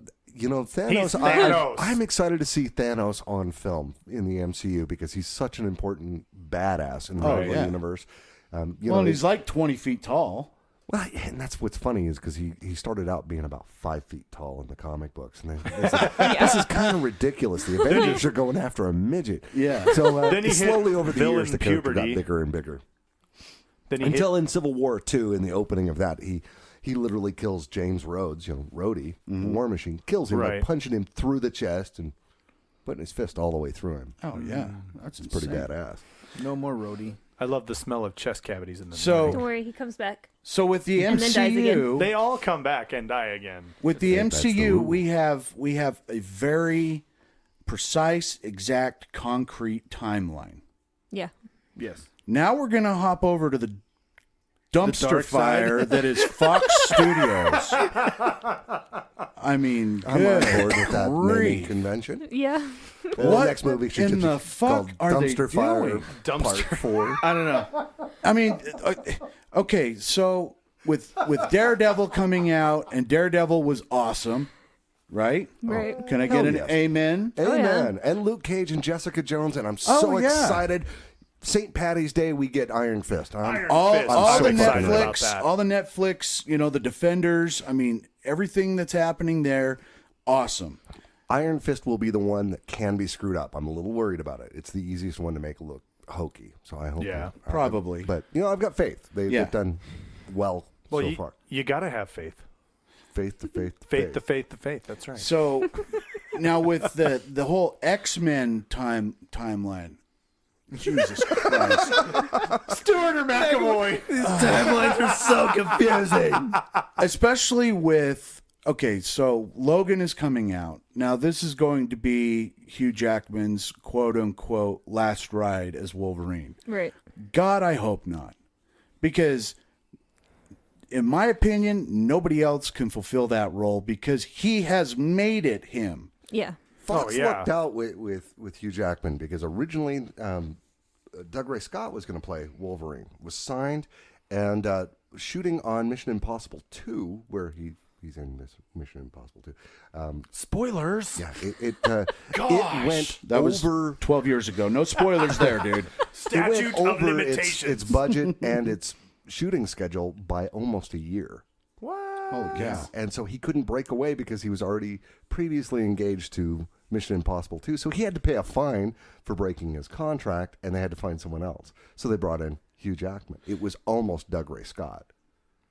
[SPEAKER 1] He's Thanos.
[SPEAKER 4] I'm excited to see Thanos on film in the MCU because he's such an important badass in the
[SPEAKER 2] Oh,
[SPEAKER 4] Marvel
[SPEAKER 2] yeah.
[SPEAKER 4] universe.
[SPEAKER 2] Well, and he's like 20 feet tall.
[SPEAKER 4] Well, and that's what's funny is because he started out being about 5 feet tall in the comic books, and then it's like, this is kind of ridiculous. The Avengers are going after a midget.
[SPEAKER 2] Yeah.
[SPEAKER 4] So
[SPEAKER 1] Then he hit
[SPEAKER 4] slowly over the
[SPEAKER 1] villain
[SPEAKER 4] years, the character
[SPEAKER 1] puberty.
[SPEAKER 4] got bigger and bigger.
[SPEAKER 1] Then he
[SPEAKER 4] Until in Civil War II, in the opening of that, he literally kills James Rhodes, Rhodey, the War Machine, kills him by
[SPEAKER 1] Right.
[SPEAKER 4] punching him through the chest and putting his fist all the way through him.
[SPEAKER 2] Oh yeah, that's
[SPEAKER 4] It's pretty
[SPEAKER 2] insane.
[SPEAKER 4] badass.
[SPEAKER 5] No more roadie.
[SPEAKER 1] I love the smell of chest cavities in the
[SPEAKER 2] So-
[SPEAKER 1] movie.
[SPEAKER 3] Don't worry, he comes back.
[SPEAKER 2] So with the
[SPEAKER 3] And then dies again.
[SPEAKER 2] MCU,
[SPEAKER 1] They all come back and die again.
[SPEAKER 2] with the
[SPEAKER 4] I think that's the
[SPEAKER 2] MCU,
[SPEAKER 4] rule.
[SPEAKER 2] we have a very precise, exact, concrete timeline.
[SPEAKER 3] Yeah.
[SPEAKER 5] Yes.
[SPEAKER 2] Now we're gonna hop over to the dumpster
[SPEAKER 5] dark
[SPEAKER 2] fire
[SPEAKER 5] side.
[SPEAKER 2] that is Fox Studios. I mean,
[SPEAKER 4] I'm on
[SPEAKER 2] good
[SPEAKER 4] board with that naming
[SPEAKER 2] grief.
[SPEAKER 4] convention.
[SPEAKER 3] Yeah.
[SPEAKER 4] The
[SPEAKER 2] What
[SPEAKER 4] next movie should
[SPEAKER 2] in
[SPEAKER 4] just
[SPEAKER 2] the
[SPEAKER 4] be
[SPEAKER 2] fuck
[SPEAKER 4] called
[SPEAKER 2] are they
[SPEAKER 4] Dumpster Fire
[SPEAKER 2] doing?
[SPEAKER 4] Part 4.
[SPEAKER 5] I don't know.
[SPEAKER 2] I mean, okay, so with Daredevil coming out, and Daredevil was awesome, right?
[SPEAKER 3] Right.
[SPEAKER 2] Can I get
[SPEAKER 4] Hell
[SPEAKER 2] an
[SPEAKER 4] yes.
[SPEAKER 2] amen?
[SPEAKER 4] Amen. And Luke Cage and Jessica Jones, and I'm
[SPEAKER 2] Oh,
[SPEAKER 4] so
[SPEAKER 2] yeah.
[SPEAKER 4] excited. St. Patty's Day, we get Iron Fist.
[SPEAKER 1] Iron
[SPEAKER 2] All
[SPEAKER 1] Fist.
[SPEAKER 2] all
[SPEAKER 1] I'm
[SPEAKER 2] the
[SPEAKER 1] so excited about
[SPEAKER 2] Netflix,
[SPEAKER 1] that.
[SPEAKER 2] all the Netflix, the Defenders. I mean, everything that's happening there, awesome.
[SPEAKER 4] Iron Fist will be the one that can be screwed up. I'm a little worried about it. It's the easiest one to make look hokey. So I hope.
[SPEAKER 1] Yeah,
[SPEAKER 2] probably.
[SPEAKER 4] But, I've got faith.
[SPEAKER 2] Yeah.
[SPEAKER 4] They've done well
[SPEAKER 1] Well,
[SPEAKER 4] so
[SPEAKER 1] you,
[SPEAKER 4] far.
[SPEAKER 1] you got to have faith.
[SPEAKER 4] Faith to faith to
[SPEAKER 1] Faith to faith to faith. That's right.
[SPEAKER 2] So now with the whole X-Men timeline, Jesus Christ.
[SPEAKER 1] Stuart or McAvoy?
[SPEAKER 5] These timelines are so confusing.
[SPEAKER 2] Especially with so Logan is coming out. Now this is going to be Hugh Jackman's quote unquote last ride as Wolverine.
[SPEAKER 3] Right.
[SPEAKER 2] God, I hope not. Because in my opinion, nobody else can fulfill that role because he has made it him.
[SPEAKER 3] Yeah.
[SPEAKER 4] Fox
[SPEAKER 1] Oh, yeah.
[SPEAKER 4] lucked out with Hugh Jackman because originally Doug Ray Scott was going to play Wolverine, was signed, and shooting on Mission Impossible 2, where he's in this Mission Impossible 2.
[SPEAKER 1] Spoilers.
[SPEAKER 4] Yeah, it went
[SPEAKER 2] That was
[SPEAKER 4] over
[SPEAKER 2] 12 years ago. No spoilers there, dude.
[SPEAKER 4] it
[SPEAKER 1] Statute
[SPEAKER 4] went
[SPEAKER 1] of
[SPEAKER 4] over
[SPEAKER 1] limitations.
[SPEAKER 4] its budget and its shooting schedule by almost a year.
[SPEAKER 1] What?
[SPEAKER 2] Holy cow.
[SPEAKER 4] And so he couldn't break away because he was already previously engaged to Mission Impossible 2. So he had to pay a fine for breaking his contract, and they had to find someone else. So they brought in Hugh Jackman. It was almost Doug Ray Scott.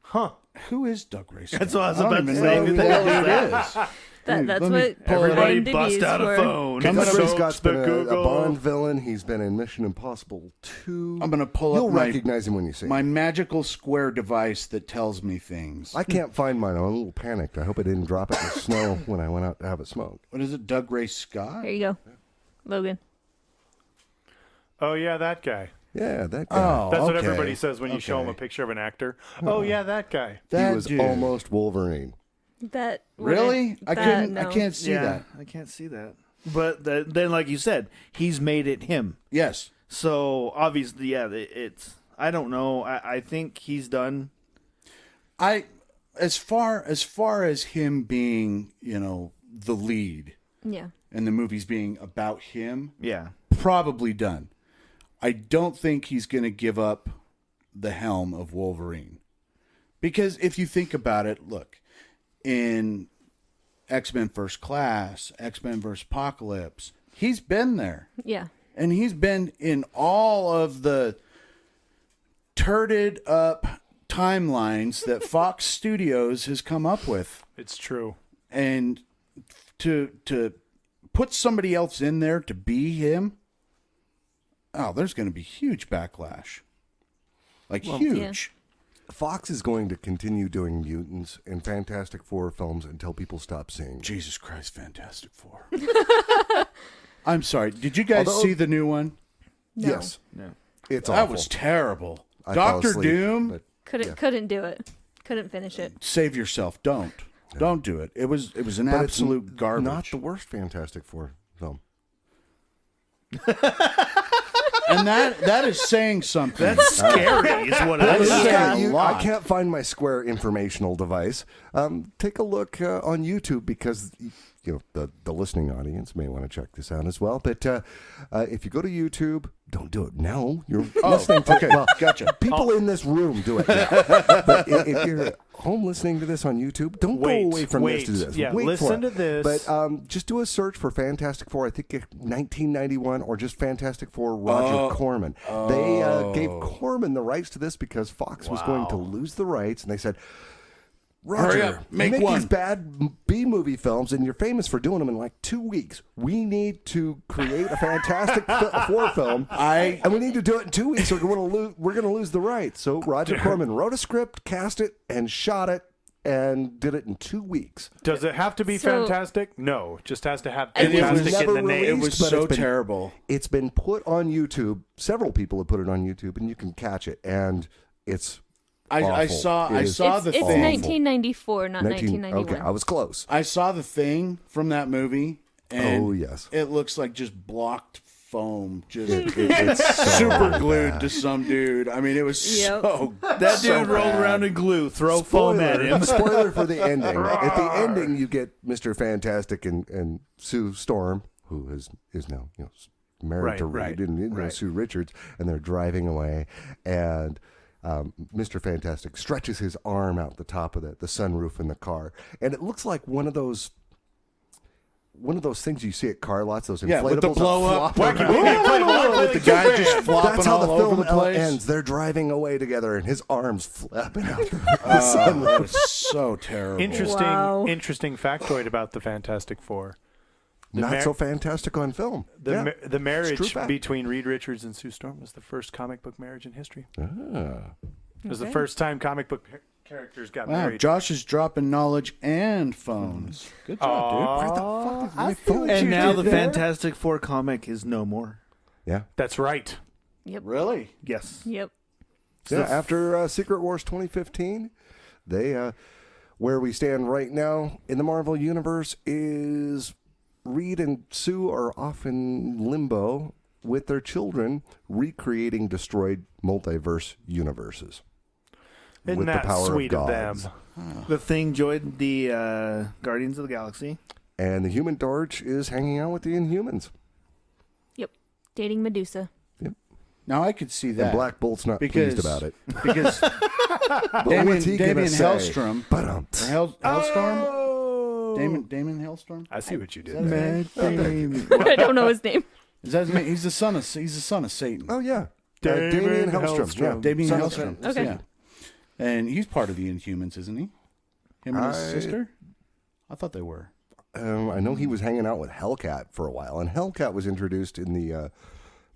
[SPEAKER 1] Huh.
[SPEAKER 2] Who is Doug Ray Scott?
[SPEAKER 5] That's what I was
[SPEAKER 2] don't
[SPEAKER 5] about to
[SPEAKER 2] even
[SPEAKER 5] say.
[SPEAKER 2] know who the hell it is.
[SPEAKER 3] That's
[SPEAKER 2] let me
[SPEAKER 3] what
[SPEAKER 2] pull it up.
[SPEAKER 5] Everybody
[SPEAKER 3] IMDb
[SPEAKER 5] bust
[SPEAKER 3] is
[SPEAKER 5] out
[SPEAKER 3] for.
[SPEAKER 5] a phone.
[SPEAKER 2] Coming
[SPEAKER 4] Doug
[SPEAKER 2] up-
[SPEAKER 4] Ray Scott's been a
[SPEAKER 1] Google.
[SPEAKER 4] Bond villain. He's been in Mission Impossible 2.
[SPEAKER 2] I'm going to pull
[SPEAKER 4] You'll
[SPEAKER 2] up my
[SPEAKER 4] recognize him when you see
[SPEAKER 2] my
[SPEAKER 4] him.
[SPEAKER 2] magical square device that tells me things.
[SPEAKER 4] I can't find mine. I'm a little panicked. I hope I didn't drop it in the snow when I went out to have it smoked.
[SPEAKER 2] What is it? Doug Ray Scott?
[SPEAKER 3] There you go, Logan.
[SPEAKER 1] Oh yeah, that guy.
[SPEAKER 4] Yeah, that guy.
[SPEAKER 2] Oh,
[SPEAKER 1] That's what
[SPEAKER 2] okay.
[SPEAKER 1] everybody says when you show them a
[SPEAKER 2] Okay.
[SPEAKER 1] picture of an actor. Oh yeah, that guy.
[SPEAKER 2] That
[SPEAKER 4] he was
[SPEAKER 2] dude.
[SPEAKER 4] almost Wolverine.
[SPEAKER 3] That
[SPEAKER 2] Really? I
[SPEAKER 3] that-
[SPEAKER 2] couldn't. I
[SPEAKER 3] no.
[SPEAKER 2] can't see that.
[SPEAKER 5] I can't see that. But then, like you said, he's made it him.
[SPEAKER 2] Yes.
[SPEAKER 5] So obviously, yeah, it's. I don't know. I think he's done.
[SPEAKER 2] As far as him being, the lead
[SPEAKER 3] Yeah.
[SPEAKER 2] and the movie's being about him,
[SPEAKER 5] Yeah.
[SPEAKER 2] probably done. I don't think he's going to give up the helm of Wolverine. Because if you think about it, look, in X-Men First Class, X-Men vs. Apocalypse, he's been there.
[SPEAKER 3] Yeah.
[SPEAKER 2] And he's been in all of the turded up timelines that Fox Studios has come up with.
[SPEAKER 1] It's true.
[SPEAKER 2] And to put somebody else in there to be him, there's going to be huge backlash. Like huge.
[SPEAKER 4] Fox is going to continue doing mutants and Fantastic Four films until people stop seeing them.
[SPEAKER 2] Jesus Christ, Fantastic Four. I'm sorry. Did you guys
[SPEAKER 4] Although-
[SPEAKER 2] see the new one?
[SPEAKER 3] No.
[SPEAKER 4] Yes.
[SPEAKER 5] No.
[SPEAKER 4] It's
[SPEAKER 2] That
[SPEAKER 4] awful.
[SPEAKER 2] was terrible.
[SPEAKER 4] I fell
[SPEAKER 2] Doctor
[SPEAKER 4] asleep,
[SPEAKER 2] Doom,
[SPEAKER 4] but-
[SPEAKER 3] Couldn't do it. Couldn't finish it.
[SPEAKER 2] save yourself. Don't do it. It was an
[SPEAKER 4] but it's
[SPEAKER 2] absolute garbage.
[SPEAKER 4] Not the worst Fantastic Four film.
[SPEAKER 2] And that is saying something.
[SPEAKER 5] That's scary, is what it
[SPEAKER 2] That
[SPEAKER 5] is.
[SPEAKER 2] is saying a lot.
[SPEAKER 4] I can't find my Square informational device. Take a look on YouTube because the listening audience may want to check this out as well. But if you go to YouTube, don't do it now. You're listening to
[SPEAKER 2] okay, gotcha.
[SPEAKER 4] People in this room do it now. But if you're at home listening to this on YouTube, don't go away from this to do this.
[SPEAKER 1] Yeah,
[SPEAKER 4] Wait
[SPEAKER 1] listen
[SPEAKER 4] for
[SPEAKER 1] to
[SPEAKER 4] it.
[SPEAKER 1] this.
[SPEAKER 4] But just do a search for Fantastic Four. I think 1991 or just Fantastic Four Roger Corman. They gave Corman the rights to this because Fox was going to lose the rights, and they said, Roger,
[SPEAKER 2] Hurry up, make
[SPEAKER 4] you
[SPEAKER 2] one."
[SPEAKER 4] these bad B-movie films, and you're famous for doing them in like 2 weeks. We need to create a Fantastic Four film, and we need to do it in 2 weeks, or we're going to lose the rights. So Roger Corman wrote a script, cast it, and shot it, and did it in 2 weeks.
[SPEAKER 1] Does it have to be
[SPEAKER 3] So-
[SPEAKER 1] fantastic? No, it just has to have
[SPEAKER 3] And it was
[SPEAKER 1] fantastic in
[SPEAKER 4] never
[SPEAKER 1] the name.
[SPEAKER 2] It was
[SPEAKER 4] released, but
[SPEAKER 2] so
[SPEAKER 4] it's been-
[SPEAKER 2] terrible.
[SPEAKER 4] It's been put on YouTube. Several people have put it on YouTube, and you can catch it, and it's
[SPEAKER 2] I
[SPEAKER 4] awful.
[SPEAKER 2] saw
[SPEAKER 4] It is
[SPEAKER 2] the
[SPEAKER 3] It's
[SPEAKER 2] thing.
[SPEAKER 3] 1994, not
[SPEAKER 4] 19
[SPEAKER 3] 1991.
[SPEAKER 4] Okay, I was close.
[SPEAKER 2] I saw the thing from that movie, and
[SPEAKER 4] Oh, yes.
[SPEAKER 2] it looks like just blocked foam, just
[SPEAKER 4] It's so
[SPEAKER 2] super glued
[SPEAKER 4] bad.
[SPEAKER 2] to some dude. I mean, it was
[SPEAKER 3] Yep.
[SPEAKER 2] so
[SPEAKER 5] That
[SPEAKER 2] so
[SPEAKER 5] dude rolled
[SPEAKER 2] bad.
[SPEAKER 5] around in glue, throw foam at him.
[SPEAKER 4] Spoiler for the ending. At the ending, you get Mr. Fantastic and Sue Storm, who is now married
[SPEAKER 1] Right,
[SPEAKER 4] to Reed
[SPEAKER 1] right,
[SPEAKER 4] and
[SPEAKER 1] right.
[SPEAKER 4] Sue Richards, and they're driving away, and Mr. Fantastic stretches his arm out the top of the sunroof in the car, and it looks like one of those things you see at car lots, those inflatables
[SPEAKER 2] Yeah, with the
[SPEAKER 4] that
[SPEAKER 2] blow up,
[SPEAKER 4] flop
[SPEAKER 2] wacky
[SPEAKER 4] around.
[SPEAKER 2] with the guy just flopping
[SPEAKER 4] That's how
[SPEAKER 2] all
[SPEAKER 4] the
[SPEAKER 2] over
[SPEAKER 4] film
[SPEAKER 2] the place.
[SPEAKER 4] ends. They're driving away together, and his arms flapping out the
[SPEAKER 2] That was so terrible.
[SPEAKER 1] Interesting factoid about the Fantastic Four.
[SPEAKER 4] Not so fantastic on film.
[SPEAKER 1] The
[SPEAKER 4] Yeah.
[SPEAKER 1] the marriage
[SPEAKER 4] true fact.
[SPEAKER 1] between Reed Richards and Sue Storm was the first comic book marriage in history.
[SPEAKER 4] Ah.
[SPEAKER 1] It was the
[SPEAKER 3] Okay.
[SPEAKER 1] first time comic book characters got
[SPEAKER 2] Wow,
[SPEAKER 1] married.
[SPEAKER 2] Josh is dropping knowledge and phones. Good job,
[SPEAKER 4] Where the fuck is my phone?
[SPEAKER 5] And now the Fantastic Four comic is no more.
[SPEAKER 4] Yeah.
[SPEAKER 1] That's right.
[SPEAKER 2] dude. Really?
[SPEAKER 5] Yes.
[SPEAKER 3] Yep.
[SPEAKER 4] Yeah, after Secret Wars 2015, they where we stand right now in the Marvel Universe is Reed and Sue are off in limbo with their children recreating destroyed multiverse universes.
[SPEAKER 1] Isn't
[SPEAKER 4] with
[SPEAKER 1] that
[SPEAKER 4] the power
[SPEAKER 1] sweet of
[SPEAKER 4] gods.
[SPEAKER 1] them?
[SPEAKER 5] The Thing joined the Guardians of the Galaxy.
[SPEAKER 4] And the Human Torch is hanging out with the Inhumans.
[SPEAKER 3] Yep. Dating Medusa.
[SPEAKER 2] Now I could see
[SPEAKER 4] And
[SPEAKER 2] that.
[SPEAKER 4] Black Bolt's not
[SPEAKER 2] Because-
[SPEAKER 4] pleased about it.
[SPEAKER 2] Because
[SPEAKER 4] But
[SPEAKER 2] Damien,
[SPEAKER 4] what's he gonna
[SPEAKER 2] Damien
[SPEAKER 4] say?
[SPEAKER 2] Hellstrom.
[SPEAKER 4] But
[SPEAKER 2] Hellstorm?
[SPEAKER 1] Oh!
[SPEAKER 2] Damon Hellstrom?
[SPEAKER 1] I see what you did
[SPEAKER 2] Is
[SPEAKER 1] there.
[SPEAKER 2] that his name?
[SPEAKER 3] I don't know his name.
[SPEAKER 2] Is that his name? He's the son of Satan.
[SPEAKER 4] oh yeah,
[SPEAKER 1] Damien
[SPEAKER 4] Damien Hellstrom.
[SPEAKER 1] Hellstrom.
[SPEAKER 4] Yeah.
[SPEAKER 2] Damien
[SPEAKER 4] Son of
[SPEAKER 2] Hellstrom.
[SPEAKER 4] Satan.
[SPEAKER 3] Okay.
[SPEAKER 2] Yeah. And he's part of the Inhumans, isn't he? Him and his sister? I thought they were.
[SPEAKER 4] I know he was hanging out with Hellcat for a while, and Hellcat was introduced in the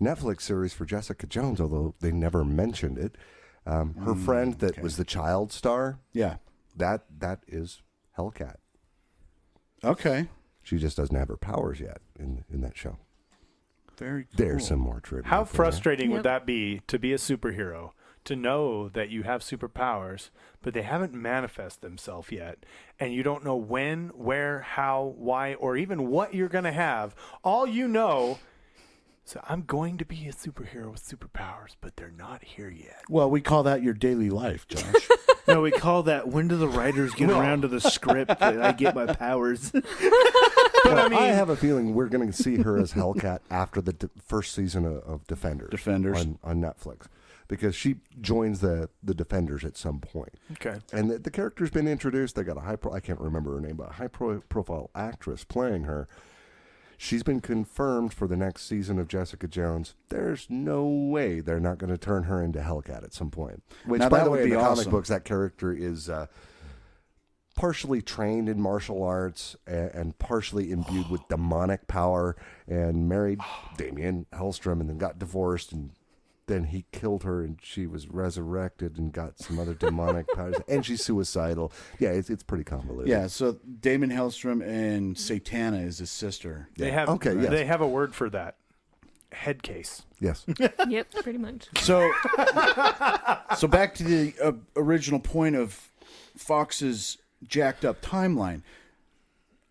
[SPEAKER 4] Netflix series for Jessica Jones, although they never mentioned it. Her friend that was the child star,
[SPEAKER 2] Yeah.
[SPEAKER 4] that is Hellcat.
[SPEAKER 2] Okay.
[SPEAKER 4] She just doesn't have her powers yet in that show.
[SPEAKER 2] Very cool.
[SPEAKER 4] There's some more trivia.
[SPEAKER 1] How
[SPEAKER 4] for you.
[SPEAKER 1] frustrating would
[SPEAKER 3] Yep.
[SPEAKER 1] that be to be a superhero, to know that you have superpowers, but they haven't manifest themselves yet, and you don't know when, where, how, why, or even what you're going to have. All you know, so I'm going to be a superhero with superpowers, but they're not here yet.
[SPEAKER 2] Well, we call that your daily life, Josh.
[SPEAKER 5] No, we call that when do the writers get around to the script that I get my powers.
[SPEAKER 4] Well, I have a feeling we're going to see her as Hellcat after the first season of Defenders. On Netflix, because she joins the Defenders at some point.
[SPEAKER 1] Okay.
[SPEAKER 4] And the character's been introduced. They got I can't remember her name, but a high-profile actress playing her. She's been confirmed for the next season of Jessica Jones. There's no way they're not going to turn her into Hellcat at some point. Which,
[SPEAKER 2] Now,
[SPEAKER 4] by
[SPEAKER 2] that
[SPEAKER 4] the
[SPEAKER 2] would
[SPEAKER 4] way, in
[SPEAKER 2] be
[SPEAKER 4] the
[SPEAKER 2] awesome.
[SPEAKER 4] comic books, that character is partially trained in martial arts and partially imbued with demonic power, and married Damien Hellstrom, and then got divorced, and then he killed her, and she was resurrected and got some other demonic powers, and she's suicidal. Yeah, it's pretty convoluted.
[SPEAKER 2] Yeah, so Damon Hellstrom and Satana is his sister.
[SPEAKER 1] They have
[SPEAKER 4] yes.
[SPEAKER 1] They have a word for that. Head case.
[SPEAKER 4] Yes.
[SPEAKER 3] Yep, pretty much.
[SPEAKER 2] So, so back to the original point of Fox's jacked up timeline.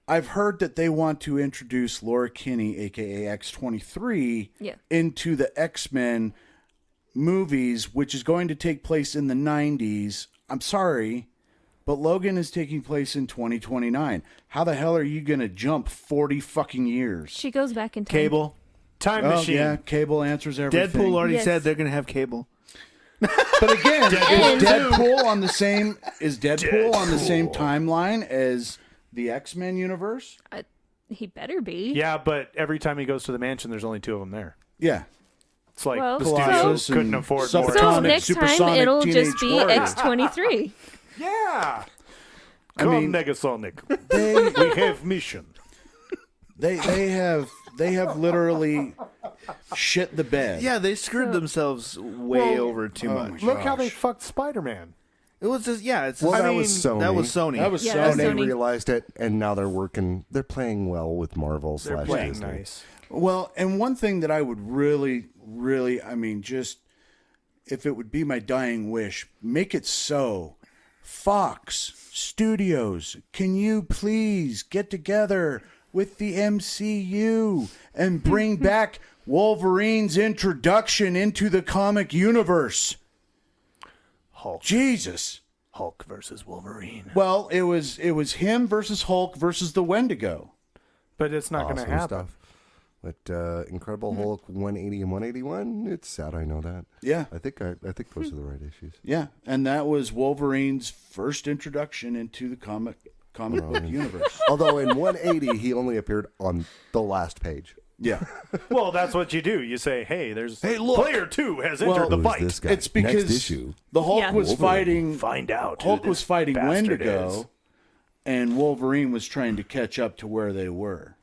[SPEAKER 2] I've heard that they want to introduce Laura Kinney, aka X-23,
[SPEAKER 3] Yeah.
[SPEAKER 2] into the X-Men movies, which is going to take place in the 90s. I'm sorry, but Logan is taking place in 2029. How the hell are you going to jump 40 fucking years?
[SPEAKER 3] She goes back in time.
[SPEAKER 5] Cable.
[SPEAKER 1] Time
[SPEAKER 2] Oh,
[SPEAKER 1] machine.
[SPEAKER 2] yeah, Cable answers everything.
[SPEAKER 5] Deadpool already
[SPEAKER 3] Yes.
[SPEAKER 5] said they're going to have cable.
[SPEAKER 2] But again,
[SPEAKER 3] And-
[SPEAKER 2] is Deadpool on the same timeline as the X-Men universe?
[SPEAKER 3] He better be.
[SPEAKER 1] Yeah, but every time he goes to the mansion, there's only two of them there.
[SPEAKER 2] Yeah.
[SPEAKER 1] It's like
[SPEAKER 3] Well,
[SPEAKER 1] the
[SPEAKER 2] Colossus
[SPEAKER 1] studio couldn't
[SPEAKER 2] and
[SPEAKER 1] afford
[SPEAKER 2] Subatomic.
[SPEAKER 1] more.
[SPEAKER 3] So
[SPEAKER 2] Sonic,
[SPEAKER 3] next time
[SPEAKER 2] Supersonic
[SPEAKER 3] it'll
[SPEAKER 2] Teenage
[SPEAKER 3] just be
[SPEAKER 2] Warrior.
[SPEAKER 3] X-23.
[SPEAKER 1] Yeah.
[SPEAKER 2] I
[SPEAKER 1] Come,
[SPEAKER 2] mean,
[SPEAKER 1] Negasonic.
[SPEAKER 2] They
[SPEAKER 1] We have mission.
[SPEAKER 2] they have literally shit the bed.
[SPEAKER 5] Yeah, they screwed themselves way over too much.
[SPEAKER 1] Look how they fucked Spider-Man.
[SPEAKER 5] It was just it's
[SPEAKER 4] Well,
[SPEAKER 5] just-
[SPEAKER 4] that
[SPEAKER 1] I
[SPEAKER 4] was
[SPEAKER 1] mean,
[SPEAKER 4] Sony.
[SPEAKER 5] that was Sony.
[SPEAKER 2] That was
[SPEAKER 3] Yeah,
[SPEAKER 2] so.
[SPEAKER 3] that's
[SPEAKER 4] And they
[SPEAKER 3] Sony.
[SPEAKER 4] realized it, and now they're playing well with Marvel
[SPEAKER 1] They're
[SPEAKER 4] slash
[SPEAKER 1] playing
[SPEAKER 4] Disney.
[SPEAKER 1] nice.
[SPEAKER 2] Well, and one thing that I would really, I mean, just if it would be my dying wish, make it so. Fox Studios, can you please get together with the MCU and bring back Wolverine's introduction into the comic universe?
[SPEAKER 1] Hulk.
[SPEAKER 2] Jesus.
[SPEAKER 1] Hulk versus Wolverine.
[SPEAKER 2] Well, it was him versus Hulk versus the Wendigo.
[SPEAKER 1] But it's not going to
[SPEAKER 4] Awesome
[SPEAKER 1] happen.
[SPEAKER 4] stuff. But Incredible Hulk 180 and 181, it's sad I know that.
[SPEAKER 2] Yeah.
[SPEAKER 4] I think those are the right issues.
[SPEAKER 2] Yeah, and that was Wolverine's first introduction into the comic book universe.
[SPEAKER 4] Although in 180 he only appeared on the last page.
[SPEAKER 2] Yeah,
[SPEAKER 1] Well, that's what you do. You say, hey,
[SPEAKER 2] look.
[SPEAKER 1] player 2 has entered
[SPEAKER 2] Well,
[SPEAKER 1] the
[SPEAKER 4] Who's
[SPEAKER 1] fight.
[SPEAKER 4] this guy?
[SPEAKER 2] it's because
[SPEAKER 4] Next issue.
[SPEAKER 2] the Hulk
[SPEAKER 3] Yeah.
[SPEAKER 2] was
[SPEAKER 4] Wolverine.
[SPEAKER 2] fighting.
[SPEAKER 1] Find out. who
[SPEAKER 2] Hulk
[SPEAKER 1] this
[SPEAKER 2] was fighting
[SPEAKER 1] bastard
[SPEAKER 2] Wendigo,
[SPEAKER 1] is.
[SPEAKER 2] and Wolverine was trying to catch up to where they were.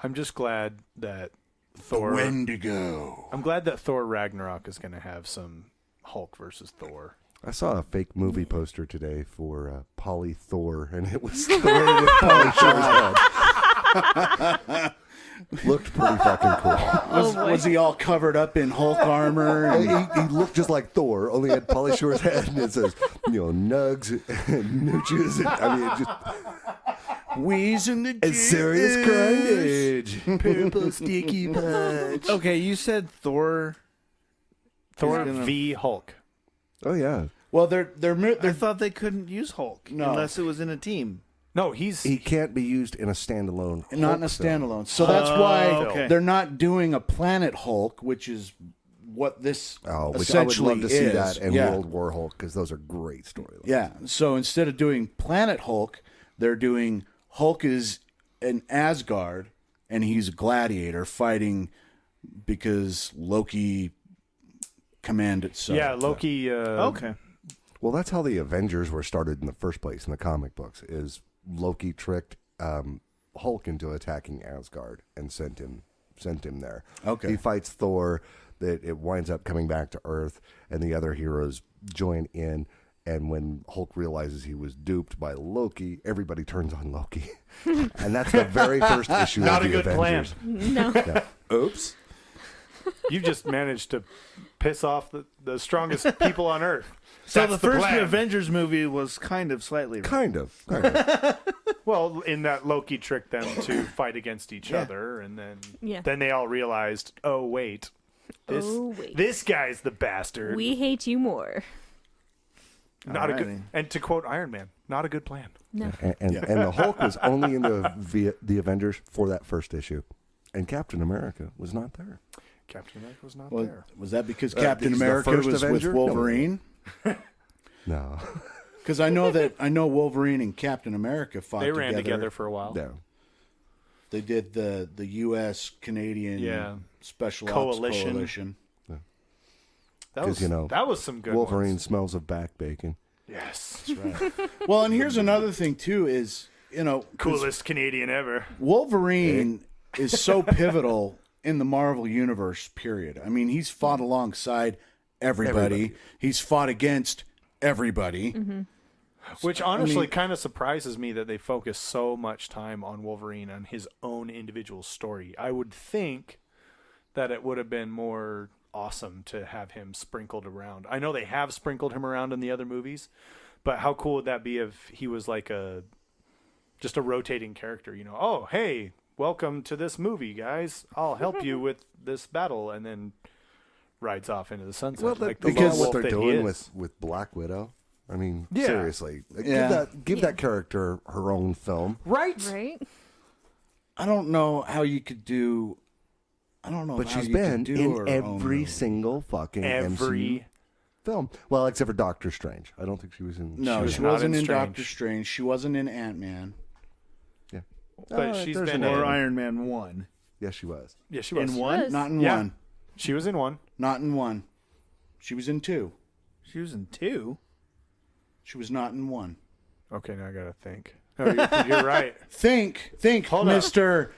[SPEAKER 1] I'm just glad that Thor.
[SPEAKER 2] Wendigo.
[SPEAKER 1] I'm glad that Thor Ragnarok is going to have some Hulk versus Thor.
[SPEAKER 4] I saw a fake movie poster today for Polly Thor, and it was Thor with Polly Shore's head. Looked pretty fucking cool.
[SPEAKER 2] Was he all covered up in Hulk armor? And,
[SPEAKER 4] He looked just like Thor, only had Polly Shore's head, and it says, nugs and nooches. And, I mean, it just
[SPEAKER 2] Wheeze in the
[SPEAKER 4] it's serious grindage. Purple sticky punch.
[SPEAKER 5] Okay, you said Thor.
[SPEAKER 1] Thor
[SPEAKER 5] gonna-
[SPEAKER 1] v Hulk.
[SPEAKER 4] Oh yeah,
[SPEAKER 2] Well, they're
[SPEAKER 5] I thought they couldn't use Hulk
[SPEAKER 2] No.
[SPEAKER 5] unless it was in a team.
[SPEAKER 1] No, he's
[SPEAKER 4] he can't be used in a standalone.
[SPEAKER 2] not in a
[SPEAKER 4] Hulk film.
[SPEAKER 2] standalone. So that's why
[SPEAKER 5] okay.
[SPEAKER 2] they're not doing a Planet Hulk, which is what this
[SPEAKER 4] Oh, which
[SPEAKER 2] essentially
[SPEAKER 4] I would love to see
[SPEAKER 2] is.
[SPEAKER 4] that and
[SPEAKER 2] Yeah.
[SPEAKER 4] World War Hulk because those are great storylines.
[SPEAKER 2] Yeah. So instead of doing Planet Hulk, they're doing Hulk is an Asgard and he's a gladiator fighting because Loki commanded so.
[SPEAKER 1] yeah, Loki.
[SPEAKER 5] Okay.
[SPEAKER 4] Well, that's how the Avengers were started in the first place in the comic books. Is Loki tricked Hulk into attacking Asgard and sent him there.
[SPEAKER 2] Okay.
[SPEAKER 4] He fights Thor. That it winds up coming back to Earth, and the other heroes join in. And when Hulk realizes he was duped by Loki, everybody turns on Loki, and that's the very first issue
[SPEAKER 1] Not
[SPEAKER 4] of
[SPEAKER 1] a
[SPEAKER 4] the
[SPEAKER 1] good plan.
[SPEAKER 4] Avengers.
[SPEAKER 3] No.
[SPEAKER 4] Yeah.
[SPEAKER 2] Oops.
[SPEAKER 1] You just managed to piss off the strongest people on Earth.
[SPEAKER 5] So
[SPEAKER 1] That's
[SPEAKER 5] the first
[SPEAKER 1] plan.
[SPEAKER 5] Avengers movie was kind of slightly right.
[SPEAKER 4] Kind of.
[SPEAKER 1] Well, in that Loki tricked them to fight against each other, and then they all realized, oh wait, this guy's the bastard.
[SPEAKER 3] We hate you more.
[SPEAKER 1] Not a
[SPEAKER 5] Alrighty.
[SPEAKER 1] good. And to quote Iron Man, not a good plan.
[SPEAKER 3] No.
[SPEAKER 4] And the Hulk was only in the Avengers for that first issue, and Captain America was not there.
[SPEAKER 1] Captain America was not
[SPEAKER 2] Well,
[SPEAKER 1] there.
[SPEAKER 2] was that because Captain
[SPEAKER 4] he's the
[SPEAKER 2] America
[SPEAKER 4] first
[SPEAKER 2] was
[SPEAKER 4] Avenger?
[SPEAKER 2] with Wolverine?
[SPEAKER 4] No.
[SPEAKER 2] Because I know Wolverine and Captain America fought
[SPEAKER 1] They
[SPEAKER 2] together.
[SPEAKER 1] ran together for a while.
[SPEAKER 4] No.
[SPEAKER 2] They did the U.S. Canadian Special
[SPEAKER 1] Coalition.
[SPEAKER 2] Ops Coalition.
[SPEAKER 1] That was that was some good
[SPEAKER 4] Wolverine
[SPEAKER 1] ones.
[SPEAKER 4] smells of back bacon.
[SPEAKER 1] Yes,
[SPEAKER 2] That's right. Well, and here's another thing too: is 'cause
[SPEAKER 1] coolest Canadian ever.
[SPEAKER 2] Wolverine is so pivotal in the Marvel Universe. Period. I mean, he's fought alongside everybody. He's fought against everybody.
[SPEAKER 3] Mm-hmm.
[SPEAKER 1] Which honestly kind of surprises me that they focus so much time on Wolverine and his own individual story. I would think that it would have been more awesome to have him sprinkled around. I know they have sprinkled him around in the other movies, but how cool would that be if he was like just a rotating character, oh, hey, welcome to this movie, guys. I'll help you with this battle, and then rides off into the sunset.
[SPEAKER 4] Well,
[SPEAKER 1] like the
[SPEAKER 4] because
[SPEAKER 1] lone
[SPEAKER 4] what
[SPEAKER 1] wolf
[SPEAKER 4] they're
[SPEAKER 1] that he
[SPEAKER 4] doing
[SPEAKER 1] is.
[SPEAKER 4] with Black Widow. I mean,
[SPEAKER 1] Yeah.
[SPEAKER 4] seriously,
[SPEAKER 2] Yeah.
[SPEAKER 4] give that character her own film.
[SPEAKER 1] Right.
[SPEAKER 2] I don't know how you could do. I don't know.
[SPEAKER 4] But
[SPEAKER 2] how
[SPEAKER 4] she's
[SPEAKER 2] you could
[SPEAKER 4] been
[SPEAKER 2] do
[SPEAKER 4] in
[SPEAKER 2] her own
[SPEAKER 4] every
[SPEAKER 2] movie.
[SPEAKER 4] single fucking MCU film. Well, except for Doctor Strange. I don't think she was in.
[SPEAKER 2] No,
[SPEAKER 1] was
[SPEAKER 2] she
[SPEAKER 1] not
[SPEAKER 2] wasn't
[SPEAKER 1] in
[SPEAKER 2] in
[SPEAKER 1] Strange.
[SPEAKER 2] Doctor Strange. She wasn't in Ant-Man.
[SPEAKER 4] Yeah,
[SPEAKER 1] But she's
[SPEAKER 4] there's
[SPEAKER 1] been
[SPEAKER 4] another
[SPEAKER 5] Or
[SPEAKER 1] in-
[SPEAKER 4] one.
[SPEAKER 5] Iron Man 1.
[SPEAKER 4] Yes, she was.
[SPEAKER 1] Yeah, she was.
[SPEAKER 5] In 1?
[SPEAKER 3] was.
[SPEAKER 2] Not in
[SPEAKER 1] Yeah.
[SPEAKER 2] one.
[SPEAKER 1] She was in one.
[SPEAKER 2] Not in one. She was in 2.
[SPEAKER 5] She was in 2.
[SPEAKER 2] She was not in 1.
[SPEAKER 1] Okay, now I gotta think. No, you're right.
[SPEAKER 2] Think,
[SPEAKER 1] Hold up.
[SPEAKER 2] Mister.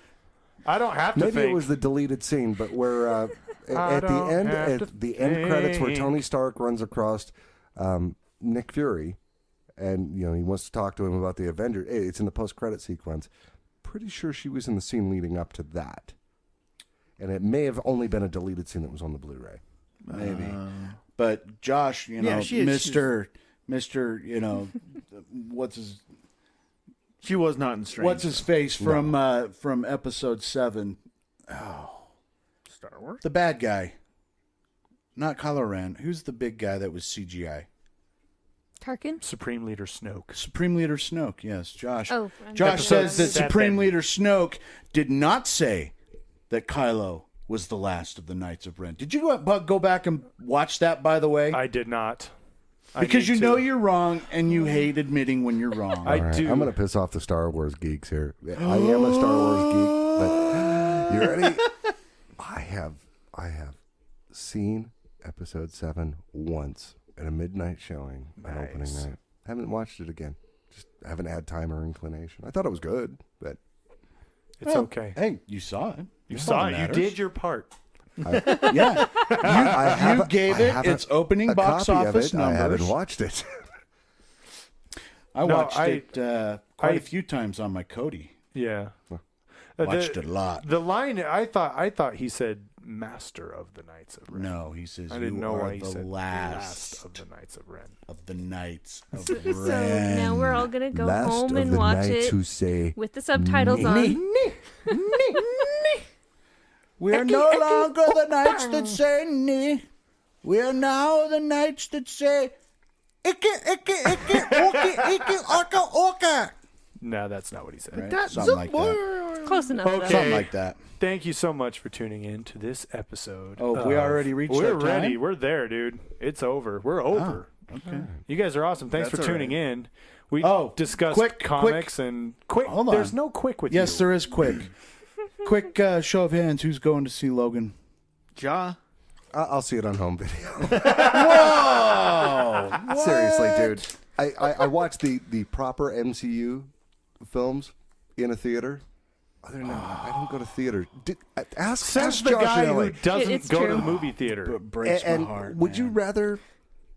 [SPEAKER 1] I don't have to
[SPEAKER 4] Maybe
[SPEAKER 1] think.
[SPEAKER 4] it was the deleted scene, but where
[SPEAKER 1] I
[SPEAKER 4] at the
[SPEAKER 1] don't
[SPEAKER 4] end,
[SPEAKER 1] have to
[SPEAKER 4] at the end credits, where
[SPEAKER 1] think.
[SPEAKER 4] Tony Stark runs across Nick Fury, and he wants to talk to him about the Avengers. It's in the post-credit sequence. Pretty sure she was in the scene leading up to that, and it may have only been a deleted scene that was on the Blu-ray.
[SPEAKER 2] Maybe. But Josh,
[SPEAKER 5] Yeah, she is-
[SPEAKER 2] Mister, what's his
[SPEAKER 5] She was not in Strange.
[SPEAKER 2] what's his face from episode 7?
[SPEAKER 5] Star Wars?
[SPEAKER 2] The bad guy. Not Kylo Ren. Who's the big guy that was CGI?
[SPEAKER 3] Tarkin?
[SPEAKER 1] Supreme Leader Snoke.
[SPEAKER 2] Supreme Leader Snoke. Yes, Josh.
[SPEAKER 3] Oh,
[SPEAKER 2] Josh
[SPEAKER 1] Episode
[SPEAKER 2] says that
[SPEAKER 1] 7.
[SPEAKER 2] Supreme Leader Snoke did not say that Kylo was the last of the Knights of Ren. Did you go back and watch that, by the way?
[SPEAKER 1] I did not. I
[SPEAKER 2] Because
[SPEAKER 1] need
[SPEAKER 2] you
[SPEAKER 1] to.
[SPEAKER 2] know you're wrong and you hate admitting when you're wrong.
[SPEAKER 1] I
[SPEAKER 4] All right,
[SPEAKER 1] do.
[SPEAKER 4] I'm going to piss off the Star Wars geeks here. I am a Star Wars geek, but you ready? I have seen episode 7 once at a midnight showing on opening
[SPEAKER 1] Nice.
[SPEAKER 4] night. Haven't watched it again. Just haven't had time or inclination. I thought it was good, but
[SPEAKER 1] It's okay.
[SPEAKER 2] Hey, you saw it.
[SPEAKER 1] You
[SPEAKER 2] That's
[SPEAKER 1] saw
[SPEAKER 2] all
[SPEAKER 1] it.
[SPEAKER 2] that
[SPEAKER 1] You
[SPEAKER 2] matters.
[SPEAKER 1] did your part.
[SPEAKER 2] Yeah.
[SPEAKER 4] I
[SPEAKER 2] You gave it its opening box
[SPEAKER 4] copy of
[SPEAKER 2] office
[SPEAKER 4] it. I haven't
[SPEAKER 2] numbers.
[SPEAKER 4] watched it.
[SPEAKER 2] I
[SPEAKER 1] No,
[SPEAKER 2] watched it quite
[SPEAKER 1] I-
[SPEAKER 2] a few times on my Kodi.
[SPEAKER 1] Yeah.
[SPEAKER 2] Watched it a lot.
[SPEAKER 1] The line I thought he said Master of the Knights of Ren.
[SPEAKER 2] No, he says
[SPEAKER 1] I didn't
[SPEAKER 2] you
[SPEAKER 1] know
[SPEAKER 2] are
[SPEAKER 1] why he
[SPEAKER 2] the
[SPEAKER 1] said
[SPEAKER 2] last
[SPEAKER 1] of the Knights of Ren.
[SPEAKER 2] of the Knights of
[SPEAKER 3] So
[SPEAKER 2] Ren.
[SPEAKER 3] now we're all gonna go
[SPEAKER 4] Last
[SPEAKER 3] home
[SPEAKER 4] of
[SPEAKER 3] and
[SPEAKER 4] the
[SPEAKER 3] watch
[SPEAKER 4] knights
[SPEAKER 3] it
[SPEAKER 4] who say
[SPEAKER 3] with the subtitles on.
[SPEAKER 2] We're no longer the knights that say nee. We are now the knights that say Ike, Ike, Ike, Oki, Ike, Orca, Orca.
[SPEAKER 1] No, that's not what he said.
[SPEAKER 2] Right? Something like that.
[SPEAKER 3] Close enough.
[SPEAKER 1] Okay.
[SPEAKER 3] Though.
[SPEAKER 2] Something like that.
[SPEAKER 1] Thank you so much for tuning in to this episode.
[SPEAKER 2] Oh, we
[SPEAKER 1] of-
[SPEAKER 2] already reached
[SPEAKER 1] We're
[SPEAKER 2] that time?
[SPEAKER 1] ready. We're there, dude. It's over. We're over.
[SPEAKER 2] Okay.
[SPEAKER 1] You guys are awesome. Thanks
[SPEAKER 5] That's
[SPEAKER 1] for
[SPEAKER 5] all
[SPEAKER 1] tuning
[SPEAKER 5] right.
[SPEAKER 1] in. We
[SPEAKER 2] Oh,
[SPEAKER 1] discussed
[SPEAKER 2] quick,
[SPEAKER 1] comics and quick.
[SPEAKER 2] Hold on.
[SPEAKER 1] There's no quick with
[SPEAKER 2] Yes,
[SPEAKER 1] you.
[SPEAKER 2] there is quick. Quick show of hands. Who's going to see Logan?
[SPEAKER 5] Ja.
[SPEAKER 4] I'll see it on home video.
[SPEAKER 2] Whoa!
[SPEAKER 4] Seriously, dude. I watched the proper MCU films in a theater. Other than that, I don't go to theater. Ask
[SPEAKER 1] the
[SPEAKER 4] Josh
[SPEAKER 1] guy
[SPEAKER 4] and
[SPEAKER 1] who
[SPEAKER 4] Ellie.
[SPEAKER 1] doesn't
[SPEAKER 3] It's
[SPEAKER 1] go to
[SPEAKER 3] true.
[SPEAKER 1] the movie theater.
[SPEAKER 2] It breaks
[SPEAKER 4] And
[SPEAKER 2] my heart.
[SPEAKER 4] would you
[SPEAKER 2] man.
[SPEAKER 4] rather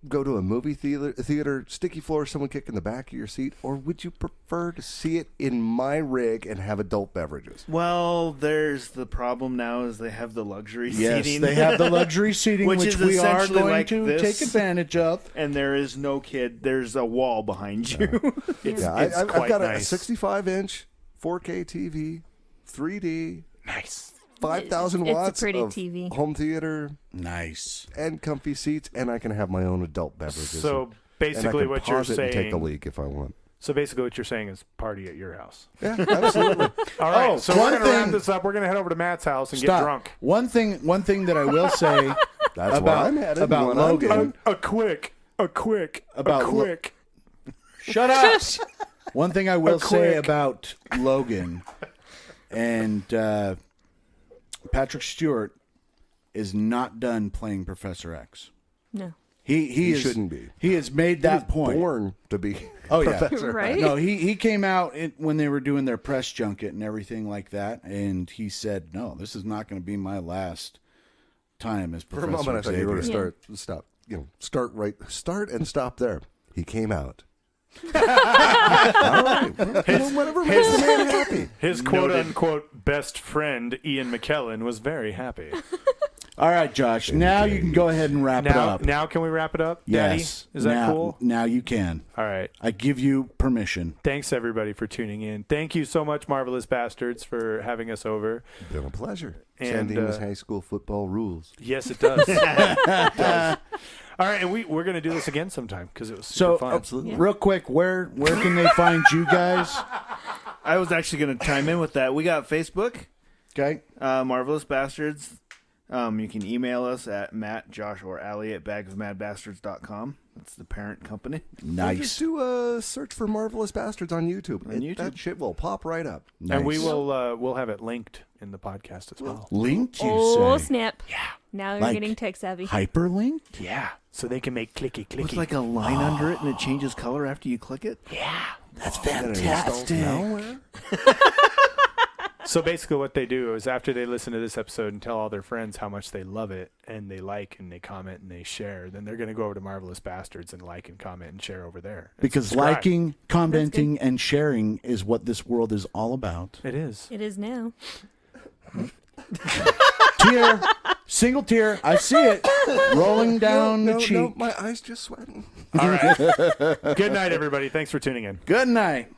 [SPEAKER 4] go to a movie theater, sticky floor, someone kicking the back of your seat, or would you prefer to see it in my rig and have adult beverages?
[SPEAKER 5] Well, there's the problem now is they have the luxury
[SPEAKER 2] Yes,
[SPEAKER 5] seating.
[SPEAKER 2] they have the luxury seating,
[SPEAKER 5] Which
[SPEAKER 2] which
[SPEAKER 5] is
[SPEAKER 2] we are
[SPEAKER 5] essentially
[SPEAKER 2] going
[SPEAKER 5] like
[SPEAKER 2] to
[SPEAKER 5] this.
[SPEAKER 2] take advantage of.
[SPEAKER 5] and there is no kid. There's a wall behind you.
[SPEAKER 1] It's,
[SPEAKER 4] Yeah,
[SPEAKER 1] it's
[SPEAKER 4] I've
[SPEAKER 1] quite
[SPEAKER 4] got
[SPEAKER 1] nice.
[SPEAKER 4] a 65-inch 4K TV, 3D,
[SPEAKER 1] Nice.
[SPEAKER 4] 5,000
[SPEAKER 3] It's a
[SPEAKER 4] watts
[SPEAKER 3] pretty
[SPEAKER 4] of
[SPEAKER 3] TV.
[SPEAKER 4] home theater
[SPEAKER 2] Nice.
[SPEAKER 4] and comfy seats, and I can have my own adult beverages.
[SPEAKER 1] So
[SPEAKER 4] and I
[SPEAKER 1] basically,
[SPEAKER 4] can
[SPEAKER 1] what you're
[SPEAKER 4] pause it and take a
[SPEAKER 1] saying.
[SPEAKER 4] leak if I want.
[SPEAKER 1] So basically, what you're saying is party at your house.
[SPEAKER 4] Yeah, absolutely.
[SPEAKER 1] All right.
[SPEAKER 2] Oh,
[SPEAKER 1] so
[SPEAKER 2] one
[SPEAKER 1] we're gonna wrap
[SPEAKER 2] thing-
[SPEAKER 1] this up. We're gonna head over to Matt's house and
[SPEAKER 2] Stop.
[SPEAKER 1] get drunk.
[SPEAKER 2] One thing that I will say
[SPEAKER 4] That's
[SPEAKER 2] about
[SPEAKER 4] where I'm headed
[SPEAKER 2] about
[SPEAKER 4] when I'm
[SPEAKER 2] Logan.
[SPEAKER 4] done.
[SPEAKER 1] A quick.
[SPEAKER 2] About Shut up. One thing I will say
[SPEAKER 1] quick.
[SPEAKER 2] about Logan and Patrick Stewart is not done playing Professor X.
[SPEAKER 3] No.
[SPEAKER 2] He is,
[SPEAKER 4] shouldn't be.
[SPEAKER 2] He has made that point.
[SPEAKER 4] Born to be.
[SPEAKER 2] Oh yeah,
[SPEAKER 4] Professor.
[SPEAKER 3] Right?
[SPEAKER 2] No, he came out when they were doing their press junket and everything like that, and he said, "No, this is not going to be my last time as
[SPEAKER 4] For a
[SPEAKER 2] Professor
[SPEAKER 4] moment, I thought you were going to
[SPEAKER 2] Xavier."
[SPEAKER 4] start and stop there. He came out. All right. Well, whatever makes the man happy.
[SPEAKER 1] His quote unquote best friend Ian McKellen was very happy.
[SPEAKER 2] All right, Josh. Now you can go ahead and wrap it up.
[SPEAKER 1] Now can we wrap it up, Daddy?
[SPEAKER 2] Yes.
[SPEAKER 1] Is that
[SPEAKER 2] now,
[SPEAKER 1] cool?
[SPEAKER 2] Now you can.
[SPEAKER 1] All right.
[SPEAKER 2] I give you permission.
[SPEAKER 1] Thanks everybody for tuning in. Thank you so much, Marvelous Bastards, for having us over.
[SPEAKER 4] Been a pleasure.
[SPEAKER 1] And,
[SPEAKER 4] San Dimas High School football rules.
[SPEAKER 1] Yes, it does. It does. All right, and we're going to do this again sometime because it was super fun.
[SPEAKER 4] Absolutely.
[SPEAKER 2] Real quick, where can they find you guys?
[SPEAKER 5] I was actually going to chime in with that. We got Facebook,
[SPEAKER 2] Okay.
[SPEAKER 5] Marvelous Bastards. You can email us at Matt, Josh, or Allie at bagofmadbastards.com. That's the parent company.
[SPEAKER 4] Just
[SPEAKER 2] Nice.
[SPEAKER 4] do a search for Marvelous Bastards on YouTube.
[SPEAKER 5] On YouTube?
[SPEAKER 4] That shit will pop right up.
[SPEAKER 1] And we
[SPEAKER 2] Nice.
[SPEAKER 1] will we'll have it linked in the podcast as well.
[SPEAKER 2] Linked, you
[SPEAKER 3] Oh,
[SPEAKER 2] say?
[SPEAKER 3] snap. Yeah. Now you're
[SPEAKER 2] Like-
[SPEAKER 3] getting tech savvy.
[SPEAKER 2] Hyperlinked?
[SPEAKER 1] Yeah, so they can make clicky clicky.
[SPEAKER 5] With like a line under it and it changes color after you click it.
[SPEAKER 2] That's
[SPEAKER 4] Fantastic. Malware?
[SPEAKER 1] So basically what they do is after they listen to this episode and tell all their friends how much they love it and they like and they comment and they share, then they're going to go over to Marvelous Bastards and like and comment and share over there. And
[SPEAKER 2] Because
[SPEAKER 1] subscribe.
[SPEAKER 2] liking, commenting, and sharing is what this world is all about.
[SPEAKER 1] It is.
[SPEAKER 3] It is now.
[SPEAKER 2] Tear, single tear. I see it rolling down the cheek.
[SPEAKER 4] No, my eyes just sweating.
[SPEAKER 1] All right. Good night, everybody. Thanks for tuning in.
[SPEAKER 2] Good night.